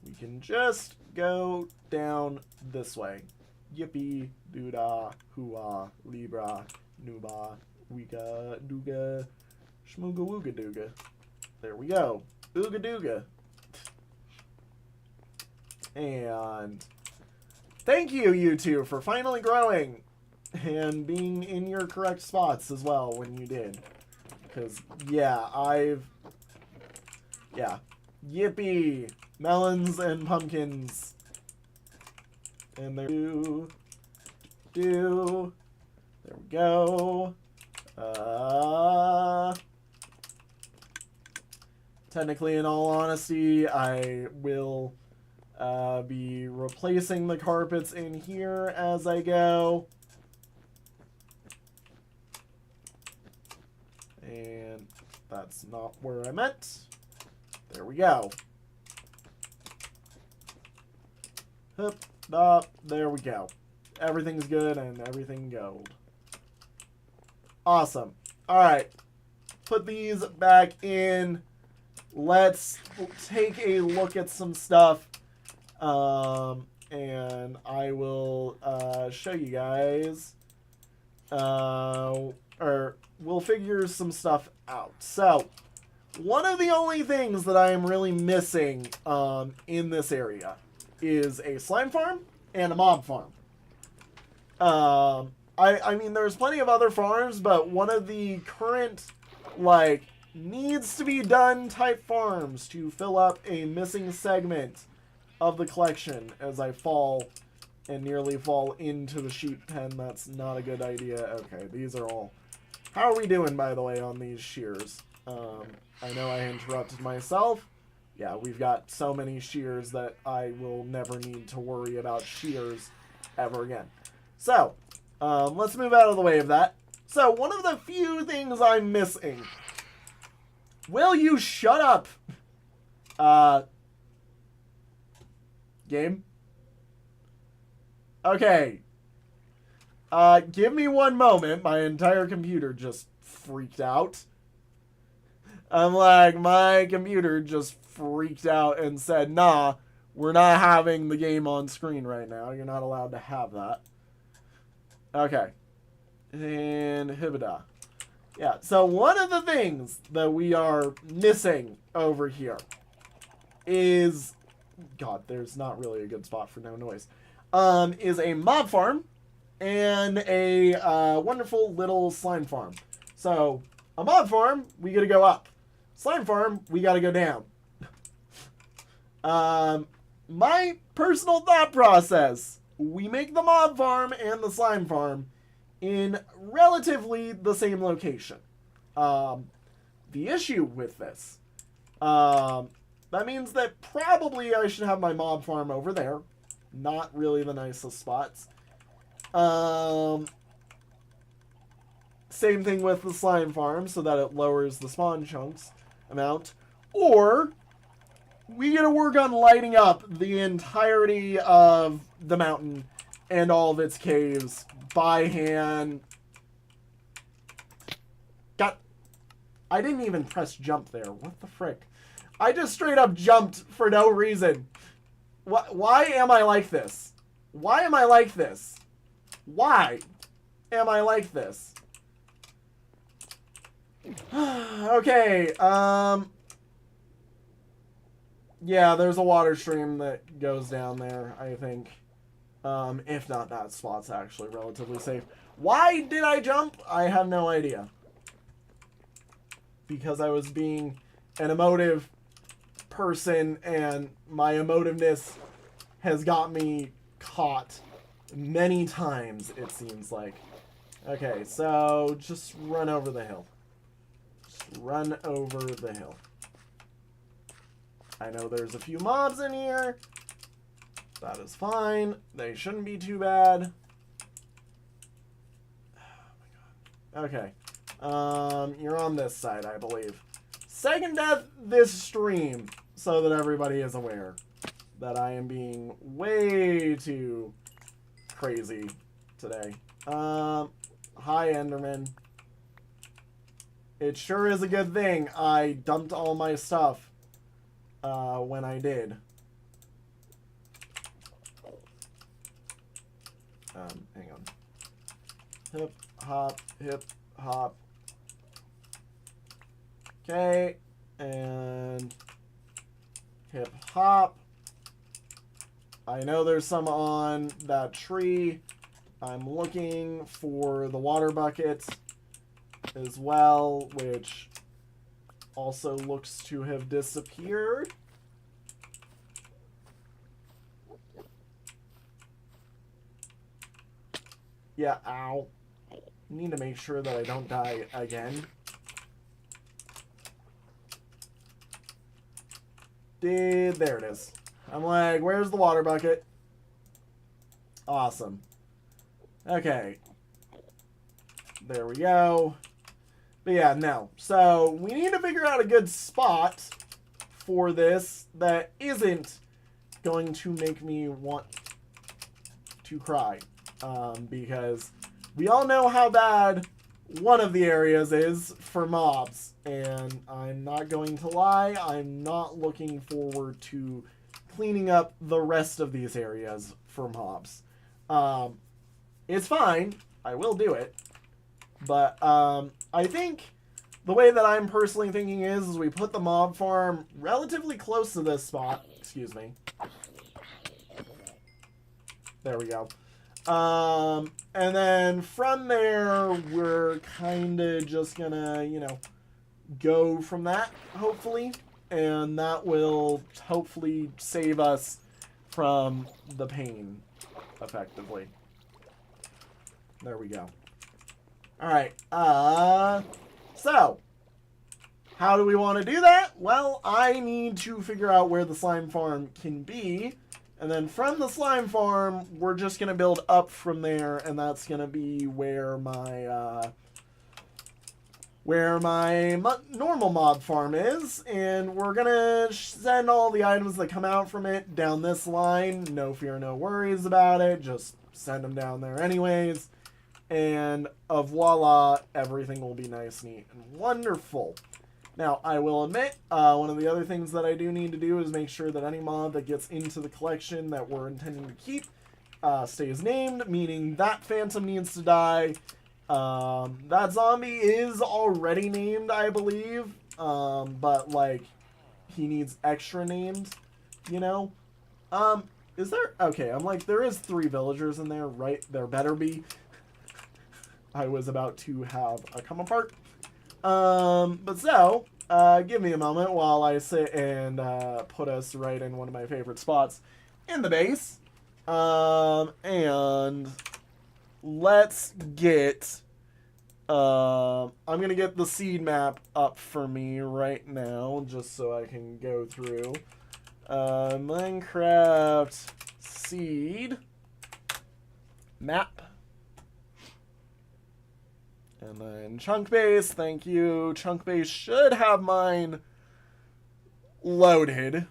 we can just go down this way. Yippee, doodah, hooah, libra, nuba, Weega dooga. Shmooga wooga dooga. There we go. Ooga dooga. And thank you, you two, for finally growing and being in your correct spots as well when you did. Because, yeah, yeah. Yippee! Melons and pumpkins. And there there we go. Technically, in all honesty, I will be replacing the carpets in here as I go. And that's not where I meant. There we go. Hup, up, there we go. Everything's good and everything gold. Awesome. Alright. Put these back in. Let's take a look at some stuff. And I will show you guys. Or we'll figure some stuff out. So, one of the only things that I am really missing in this area is a slime farm and a mob farm. I mean, there's plenty of other farms, but one of the current, like, needs to be done type farms to fill up a missing segment of the collection as I fall and nearly fall into the sheep pen. That's not a good idea. Okay, these are all... How are we doing, by the way, on these shears? I know I interrupted myself. Yeah, we've got so many shears that I will never need to worry about shears ever again. So, let's move out of the way of that. So, one of the few things I'm missing... Will you shut up? Game? Okay. Give me one moment. My entire computer just freaked out. I'm like, my computer just freaked out and said, nah, we're not having the game on screen right now. You're not allowed to have that. Okay. And Hibida. Yeah, so one of the things that we are missing over here is... God, there's not really a good spot for no noise. Is a mob farm and a wonderful little slime farm. So, a mob farm, we gotta go up. Slime farm, we gotta go down. My personal thought process, we make the mob farm and the slime farm in relatively the same location. The issue with this, that means that probably I should have my mob farm over there. Not really the nicest spots. Same thing with the slime farm, so that it lowers the spawn chunks amount. Or, we gotta work on lighting up the entirety of the mountain and all of its caves by hand. I didn't even press jump there. What the frick? I just straight up jumped for no reason. Why am I like this? Why am I like this? Why am I like this? Okay, yeah, there's a water stream that goes down there, I think. If not, that spot's actually relatively safe. Why did I jump? I have no idea. Because I was being an emotive person, and my emotiveness has got me caught many times, it seems like. Okay, so just run over the hill. Just run over the hill. I know there's a few mobs in here. That is fine. They shouldn't be too bad. Oh my god. Okay. You're on this side, I believe. Second death this stream, so that everybody is aware that I am being way too crazy today. Hi, Enderman. It sure is a good thing I dumped all my stuff when I did. Hang on. Hip, hop, hip, hop. Okay, and hip hop. I know there's some on that tree. I'm looking for the water bucket as well, which also looks to have disappeared. Yeah, ow. Need to make sure that I don't die again. There it is. I'm like, where's the water bucket? Awesome. Okay. There we go. But yeah, no. So, we need to figure out a good spot for this that isn't going to make me want to cry. Because we all know how bad one of the areas is for mobs. And I'm not going to lie, I'm not looking forward to cleaning up the rest of these areas for mobs. It's fine. I will do it. But I think the way that I'm personally thinking is we put the mob farm relatively close to this spot. Excuse me. There we go. And then from there, we're kind of just gonna, you know, go from that, hopefully. And that will hopefully save us from the pain, effectively. There we go. Alright, so, how do we want to do that? Well, I need to figure out where the slime farm can be. And then from the slime farm, we're just going to build up from there, and that's going to be where my normal mob farm is. And we're going to send all the items that come out from it down this line. No fear, no worries about it. Just send them down there anyways. And voila, everything will be nice, neat, and wonderful. Now, I will admit, one of the other things that I do need to do is make sure that any mob that gets into the collection that we're intending to keep stays named, meaning that phantom needs to die. That zombie is already named, I believe, but, like, he needs extra names, you know? Is there? Okay, I'm like, there is 3 villagers in there, right? There better be. I was about to have a come apart. But so, give me a moment while I sit and put us right in one of my favorite spots in the base. And let's get, I'm going to get the seed map up for me right now, just so I can go through. Minecraft seed map. And then chunk base, thank you. Chunk base should have mine loaded.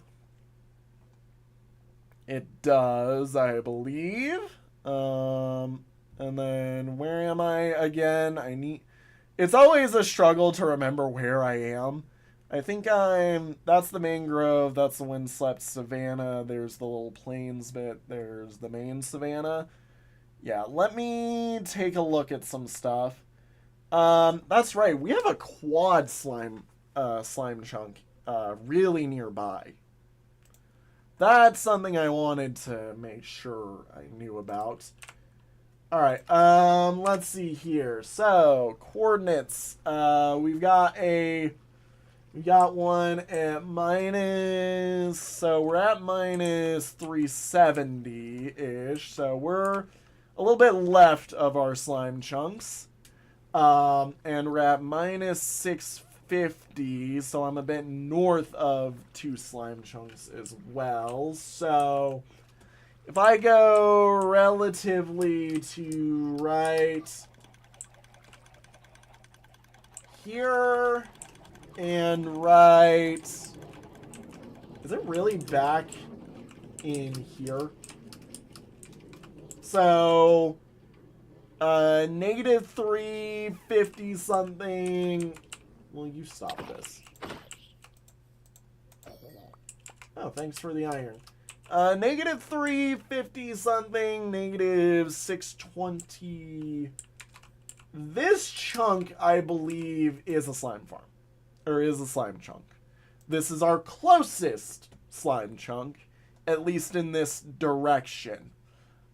It does, I believe. And then where am I again? It's always a struggle to remember where I am. I think that's the mangrove, that's the windswept savanna, there's the little plains bit, there's the main savanna. Yeah, let me take a look at some stuff. That's right. We have a quad slime chunk, really nearby. That's something I wanted to make sure I knew about. Alright, let's see here. So, coordinates. We got one at minus, so we're at minus 370-ish. So we're a little bit left of our slime chunks. And we're at minus 650, so I'm a bit north of 2 slime chunks as well. So, if I go relatively to right here and right, is it really back in here? So, negative 350 something. Will you stop this? Oh, thanks for the iron. Negative 350 something, negative 620 This chunk, I believe, is a slime farm. Or is a slime chunk. This is our closest slime chunk, at least in this direction.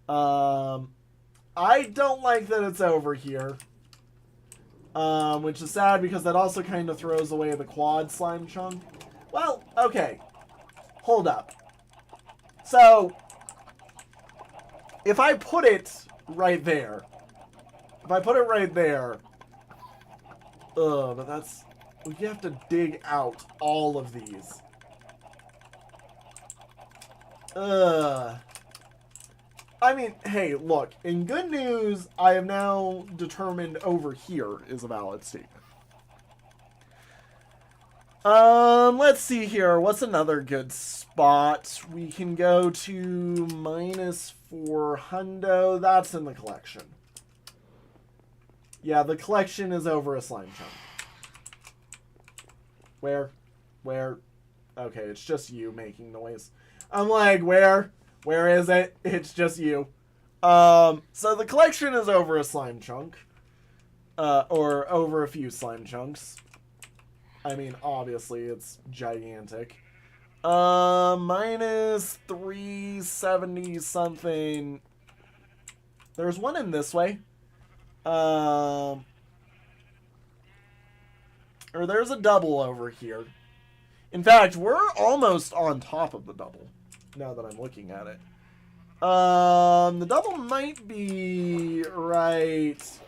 I don't like that it's over here. Which is sad because that also kind of throws away the quad slime chunk. Well, okay. Hold up. So, if I put it right there. If I put it right there. But that's... You have to dig out all of these. I mean, hey, look. In good news, I have now determined over here is a valid statement. Let's see here. What's another good spot? We can go to -4 hundo. That's in the collection. Yeah, the collection is over a slime chunk. Where? Okay, it's just you making noise. I'm like, where? Where is it? It's just you. So the collection is over a slime chunk. Or over a few slime chunks. I mean, obviously, it's gigantic. -370 something. There's one in this way. Or there's a double over here. In fact, we're almost on top of the double. Now that I'm looking at it. The double might be right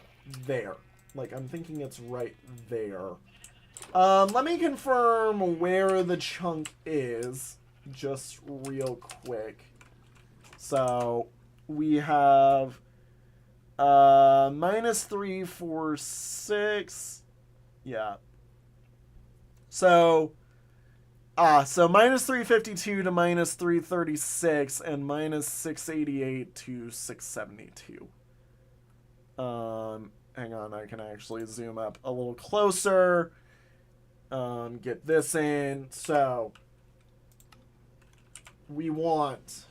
there. Like, I'm thinking it's right there. Let me confirm where the chunk is. Just real quick. So, we have... -346. Yeah. So -352 to -336 and -688 to 672. Hang on, I can actually zoom up a little closer. Get this in. So we want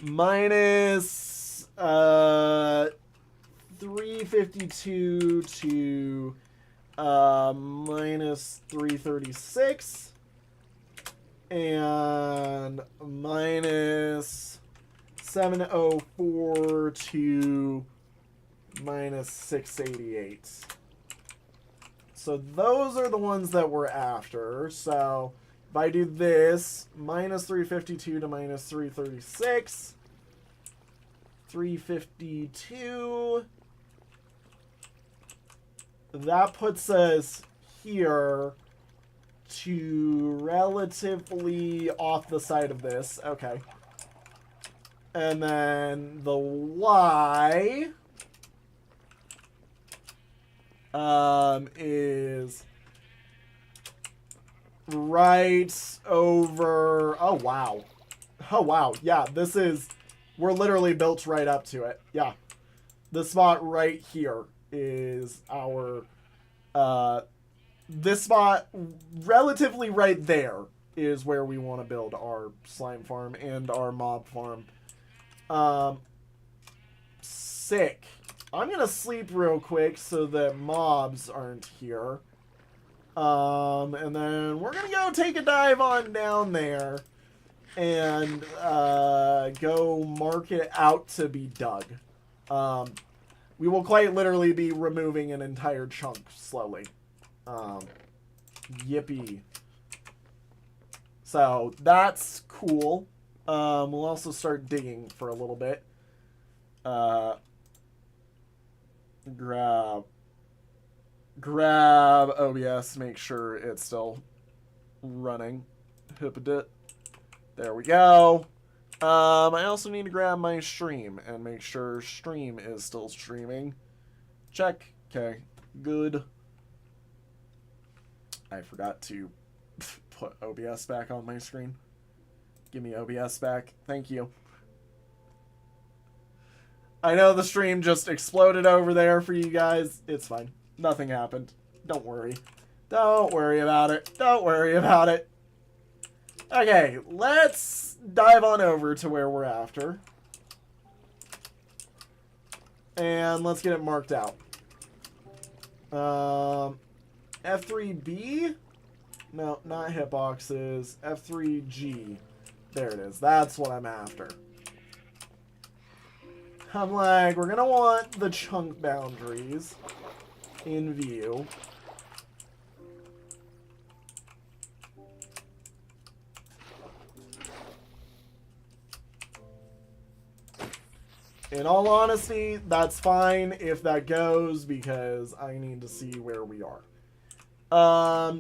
-352 to -336 and -704 to -688. So those are the ones that we're after. So if I do this, -352 to -336, 352, that puts us here to relatively off the side of this. Okay. And then the Y is right over... Oh, wow. Oh, wow. Yeah, this is... We're literally built right up to it. Yeah. The spot right here is our... this spot, relatively right there, is where we want to build our slime farm and our mob farm. Sick. I'm going to sleep real quick so that mobs aren't here. And then we're going to go take a dive on down there and go mark it out to be dug. We will quite literally be removing an entire chunk slowly. Yippee. So that's cool. We'll also start digging for a little bit. Grab OBS, make sure it's still running. Hippadit. There we go. I also need to grab my stream and make sure stream is still streaming. Check. Okay. Good. I forgot to put OBS back on my screen. Give me OBS back. Thank you. I know the stream just exploded over there for you guys. It's fine. Nothing happened. Don't worry. Don't worry about it. Don't worry about it. Okay, let's dive on over to where we're after. And let's get it marked out. F3B? No, not hitboxes. F3G. There it is. That's what I'm after. I'm like, we're gonna want the chunk boundaries in view. In all honesty, that's fine if that goes, because I need to see where we are.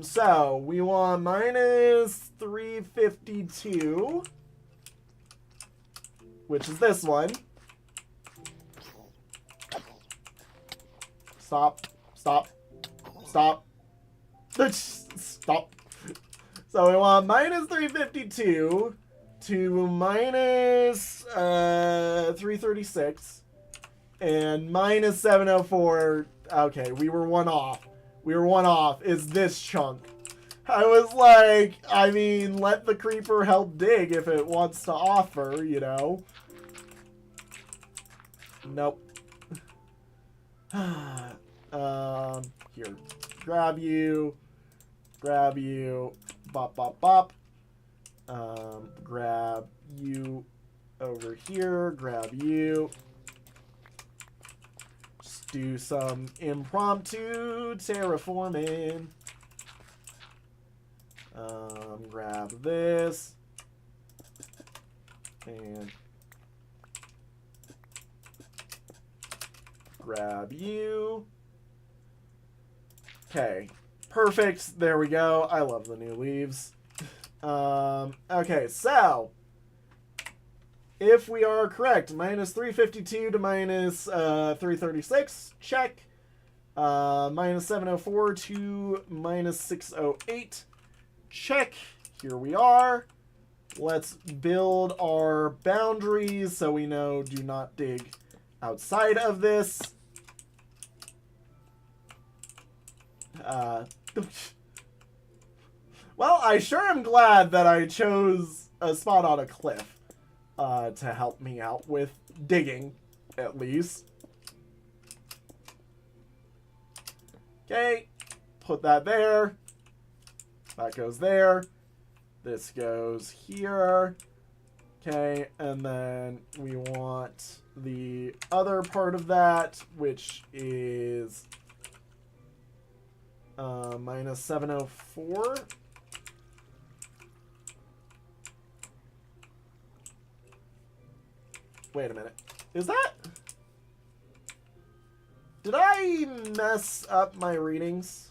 So we want minus 352, which is this one. Stop. Stop. Stop. Stop. So we want minus 352 to minus 336 and minus 704. Okay, we were one off. We were one off. Is this chunk? I was like, I mean, let the creeper help dig if it wants to offer, you know. Nope. Here, grab you, bop, bop, bop. Grab you over here, grab you. Just do some impromptu terraforming. Grab this. And grab you. Okay, perfect. There we go. I love the new leaves. Okay, so if we are correct, minus 352 to minus 336, check. Minus 704 to minus 608, check. Here we are. Let's build our boundaries so we know do not dig outside of this. Well, I sure am glad that I chose a spot on a cliff to help me out with digging, at least. Okay, put that there. That goes there. This goes here. Okay, and then we want the other part of that, which is minus 704. Wait a minute. Is that... Did I mess up my readings?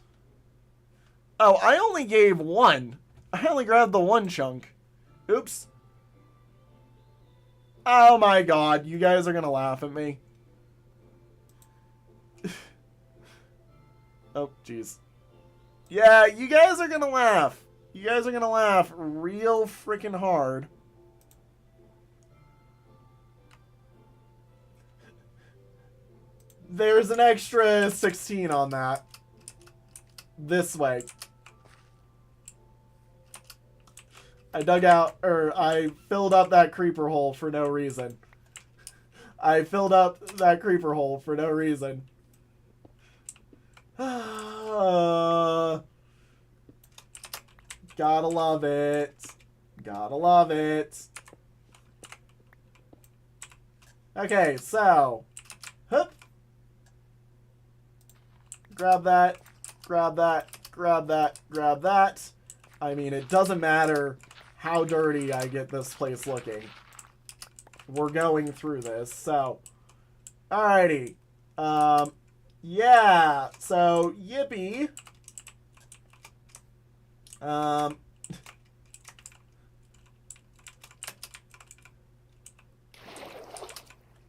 Oh, I only gave one. I only grabbed the one chunk. Oops. Oh my god, you guys are gonna laugh at me. Oh, jeez. Yeah, you guys are gonna laugh. You guys are gonna laugh real freaking hard. There's an extra 16 on that. This way. I dug out, or I filled up that creeper hole for no reason. I filled up that creeper hole for no reason. Gotta love it. Gotta love it. Okay, so. Hup. Grab that. Grab that. Grab that. Grab that. I mean, it doesn't matter how dirty I get this place looking. We're going through this, so. Alrighty. Yeah, so, yippee.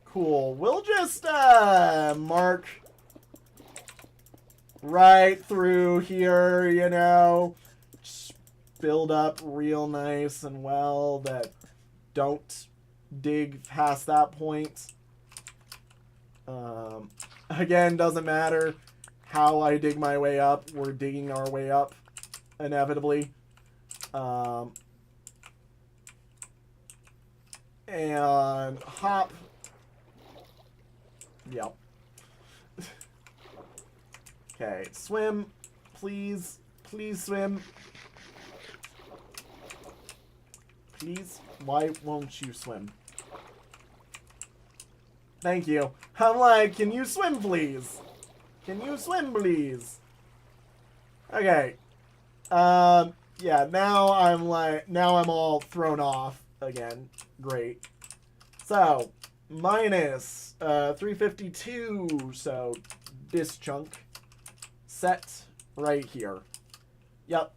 Cool. We'll just, mark right through here, you know. Just build up real nice and well that don't dig past that point. Again, doesn't matter how I dig my way up. We're digging our way up, inevitably. And hop. Yep. Okay, swim. Please. Please swim. Please. Why won't you swim? Thank you. I'm like, can you swim, please? Can you swim, please? Okay. Yeah, now I'm all thrown off again. Great. So, minus 352, so this chunk set right here. Yep.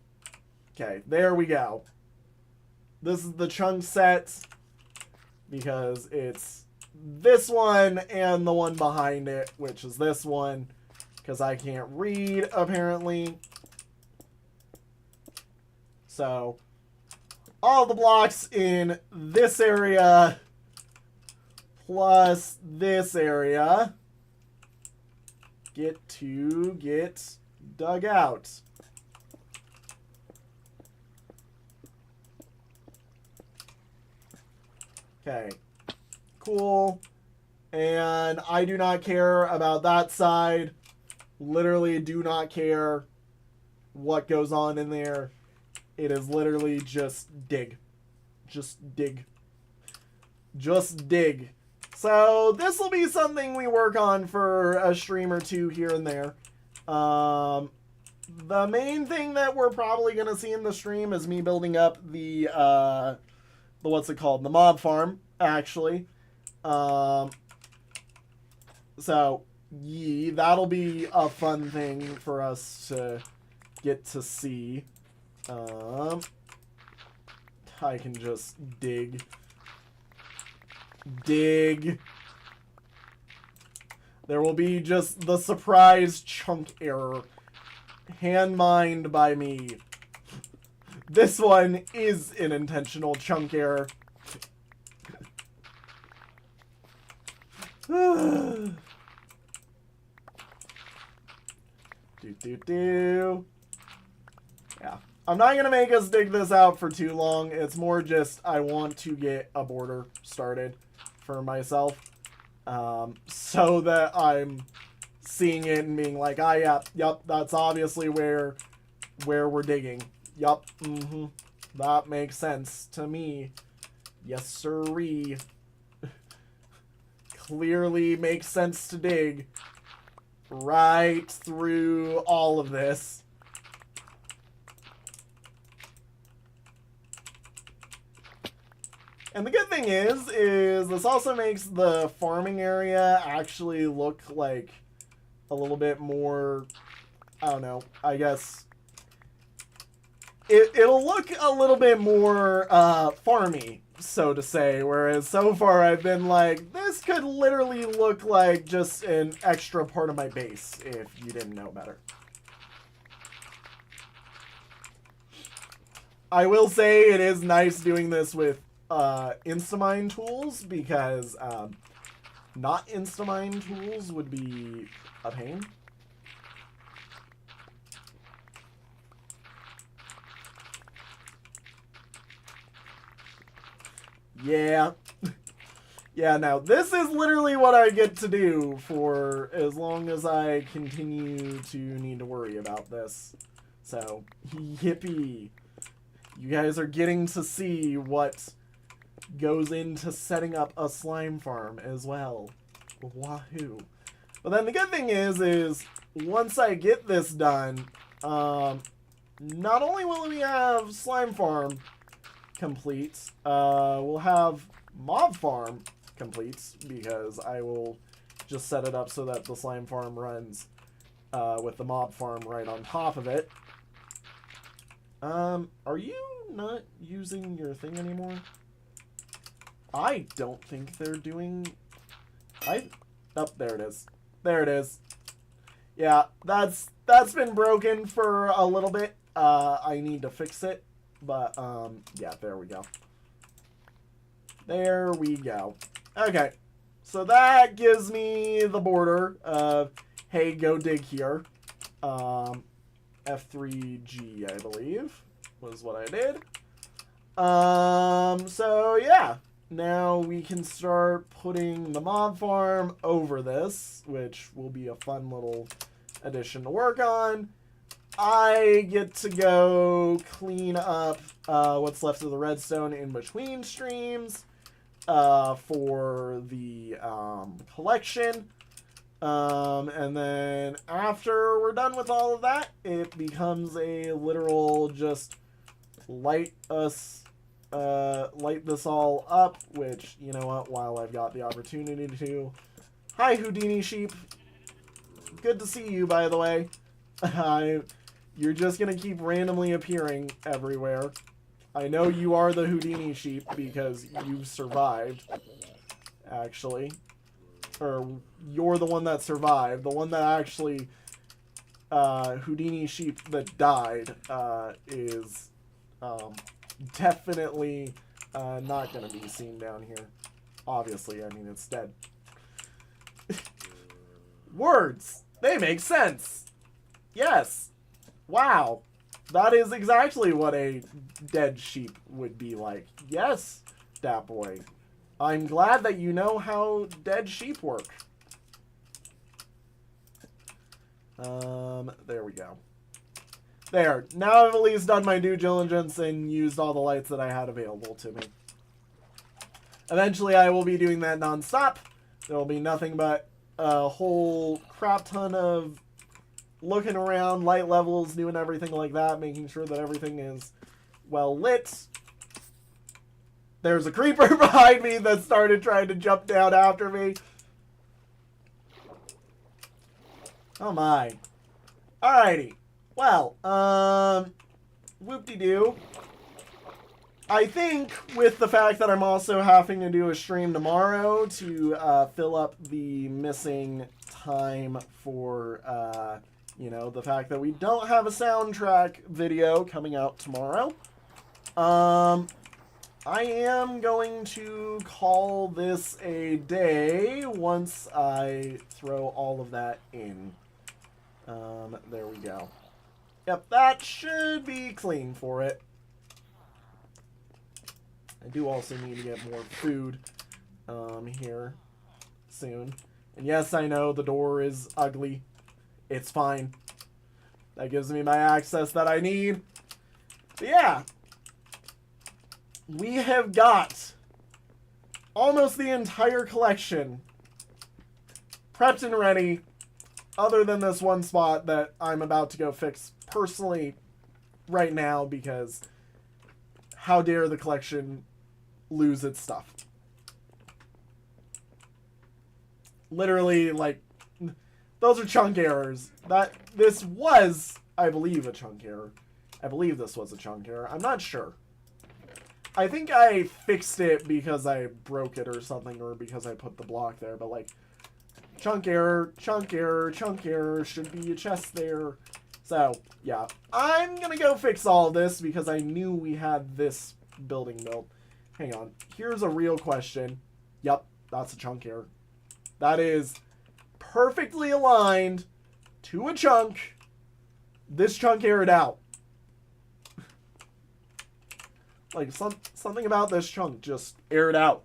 Okay, there we go. This is the chunk set because it's this one and the one behind it, which is this one, because I can't read, apparently. So, all the blocks in this area plus this area get dug out. Okay. Cool. And I do not care about that side. Literally do not care what goes on in there. It is literally just dig. Just dig. Just dig. So this will be something we work on for a stream or two here and there. The main thing that we're probably going to see in the stream is me building up the what's it called? The mob farm, actually. So, yeah, that'll be a fun thing for us to get to see. I can just dig. Dig. There will be just the surprise chunk error. Hand mined by me. This one is an intentional chunk error. Yeah. I'm not going to make us dig this out for too long. It's more just I want to get a border started for myself. So that I'm seeing it and being like, ah, yep, that's obviously where we're digging. Yup, that makes sense to me. Yes, sirree. Clearly makes sense to dig right through all of this. And the good thing is this also makes the farming area actually look like a little bit more, I don't know, I guess it'll look a little bit more farmy, so to say, whereas so far I've been like, this could literally look like just an extra part of my base if you didn't know better. I will say it is nice doing this with Instamine tools, because not Instamine tools would be a pain. Yeah. Yeah, now, this is literally what I get to do for as long as I continue to need to worry about this. So, yippee. You guys are getting to see what goes into setting up a slime farm as well. Wahoo. But then the good thing is once I get this done, not only will we have slime farm complete, we'll have mob farm complete, because I will just set it up so that the slime farm runs with the mob farm right on top of it. Are you not using your thing anymore? I don't think they're doing... Oh, there it is. There it is. Yeah, that's been broken for a little bit. I need to fix it. But, yeah, there we go. There we go. Okay. So that gives me the border of, hey, go dig here. F3G, I believe, was what I did. So, yeah. Now we can start putting the mob farm over this, which will be a fun little addition to work on. I get to go clean up what's left of the redstone in between streams for the collection. And then after we're done with all of that, it becomes a literal just light this all up, which, you know what, while I've got the opportunity to. Hi, Houdini Sheep. Good to see you, by the way. You're just gonna keep randomly appearing everywhere. I know you are the Houdini Sheep because you've survived, actually. Or you're the one that survived. The one that actually, Houdini Sheep that died, is definitely not going to be seen down here. Obviously, I mean, it's dead. Words! They make sense! Yes! Wow! That is exactly what a dead sheep would be like. Yes, Dat Boy. I'm glad that you know how dead sheep work. There we go. There. Now I've at least done my due diligence and used all the lights that I had available to me. Eventually I will be doing that non-stop. There will be nothing but a whole crap ton of looking around, light levels, doing everything like that, making sure that everything is well lit. There's a creeper behind me that started trying to jump down after me. Oh my. Alrighty. Well, whoop-de-doo. I think with the fact that I'm also having to do a stream tomorrow to fill up the missing time for, you know, the fact that we don't have a soundtrack video coming out tomorrow. I am going to call this a day once I throw all of that in. There we go. Yep, that should be clean for it. I do also need to get more food here soon. And yes, I know the door is ugly. It's fine. That gives me my access that I need. But yeah. We have got almost the entire collection prepped and ready, other than this one spot that I'm about to go fix personally right now, because how dare the collection lose its stuff. Literally, like, those are chunk errors. This was, I believe, a chunk error. I believe this was a chunk error. I'm not sure. I think I fixed it because I broke it or something, or because I put the block there, but like, chunk error, chunk error, chunk error, should be a chest there. So, yeah. I'm gonna go fix all of this because I knew we had this building built. Hang on. Here's a real question. Yep, that's a chunk error. That is perfectly aligned to a chunk. This chunk errored out. Like, something about this chunk just aired out.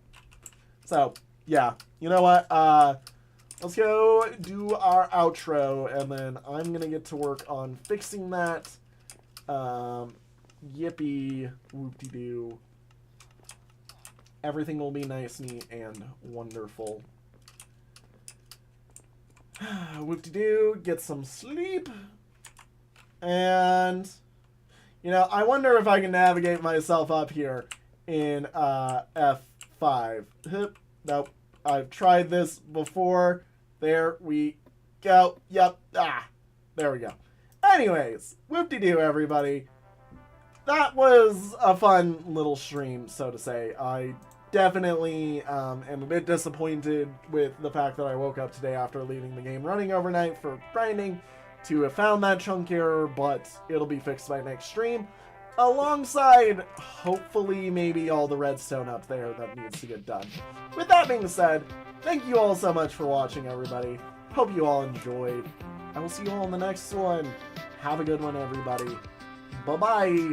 So, yeah. You know what? Let's go do our outro, and then I'm going to get to work on fixing that. Yippee, whoop-de-doo. Everything will be nice, neat, and wonderful. Whoop-de-doo, get some sleep. And, you know, I wonder if I can navigate myself up here in F5. Nope. I've tried this before. There we go. Yep. There we go. Anyways, whoop-de-doo, everybody. That was a fun little stream, so to say. I definitely am a bit disappointed with the fact that I woke up today after leaving the game running overnight for grinding to have found that chunk error, but it'll be fixed by next stream. Alongside, hopefully, maybe all the redstone up there that needs to get done. With that being said, thank you all so much for watching, everybody. Hope you all enjoyed. I will see you all in the next one. Have a good one, everybody. Bye-bye.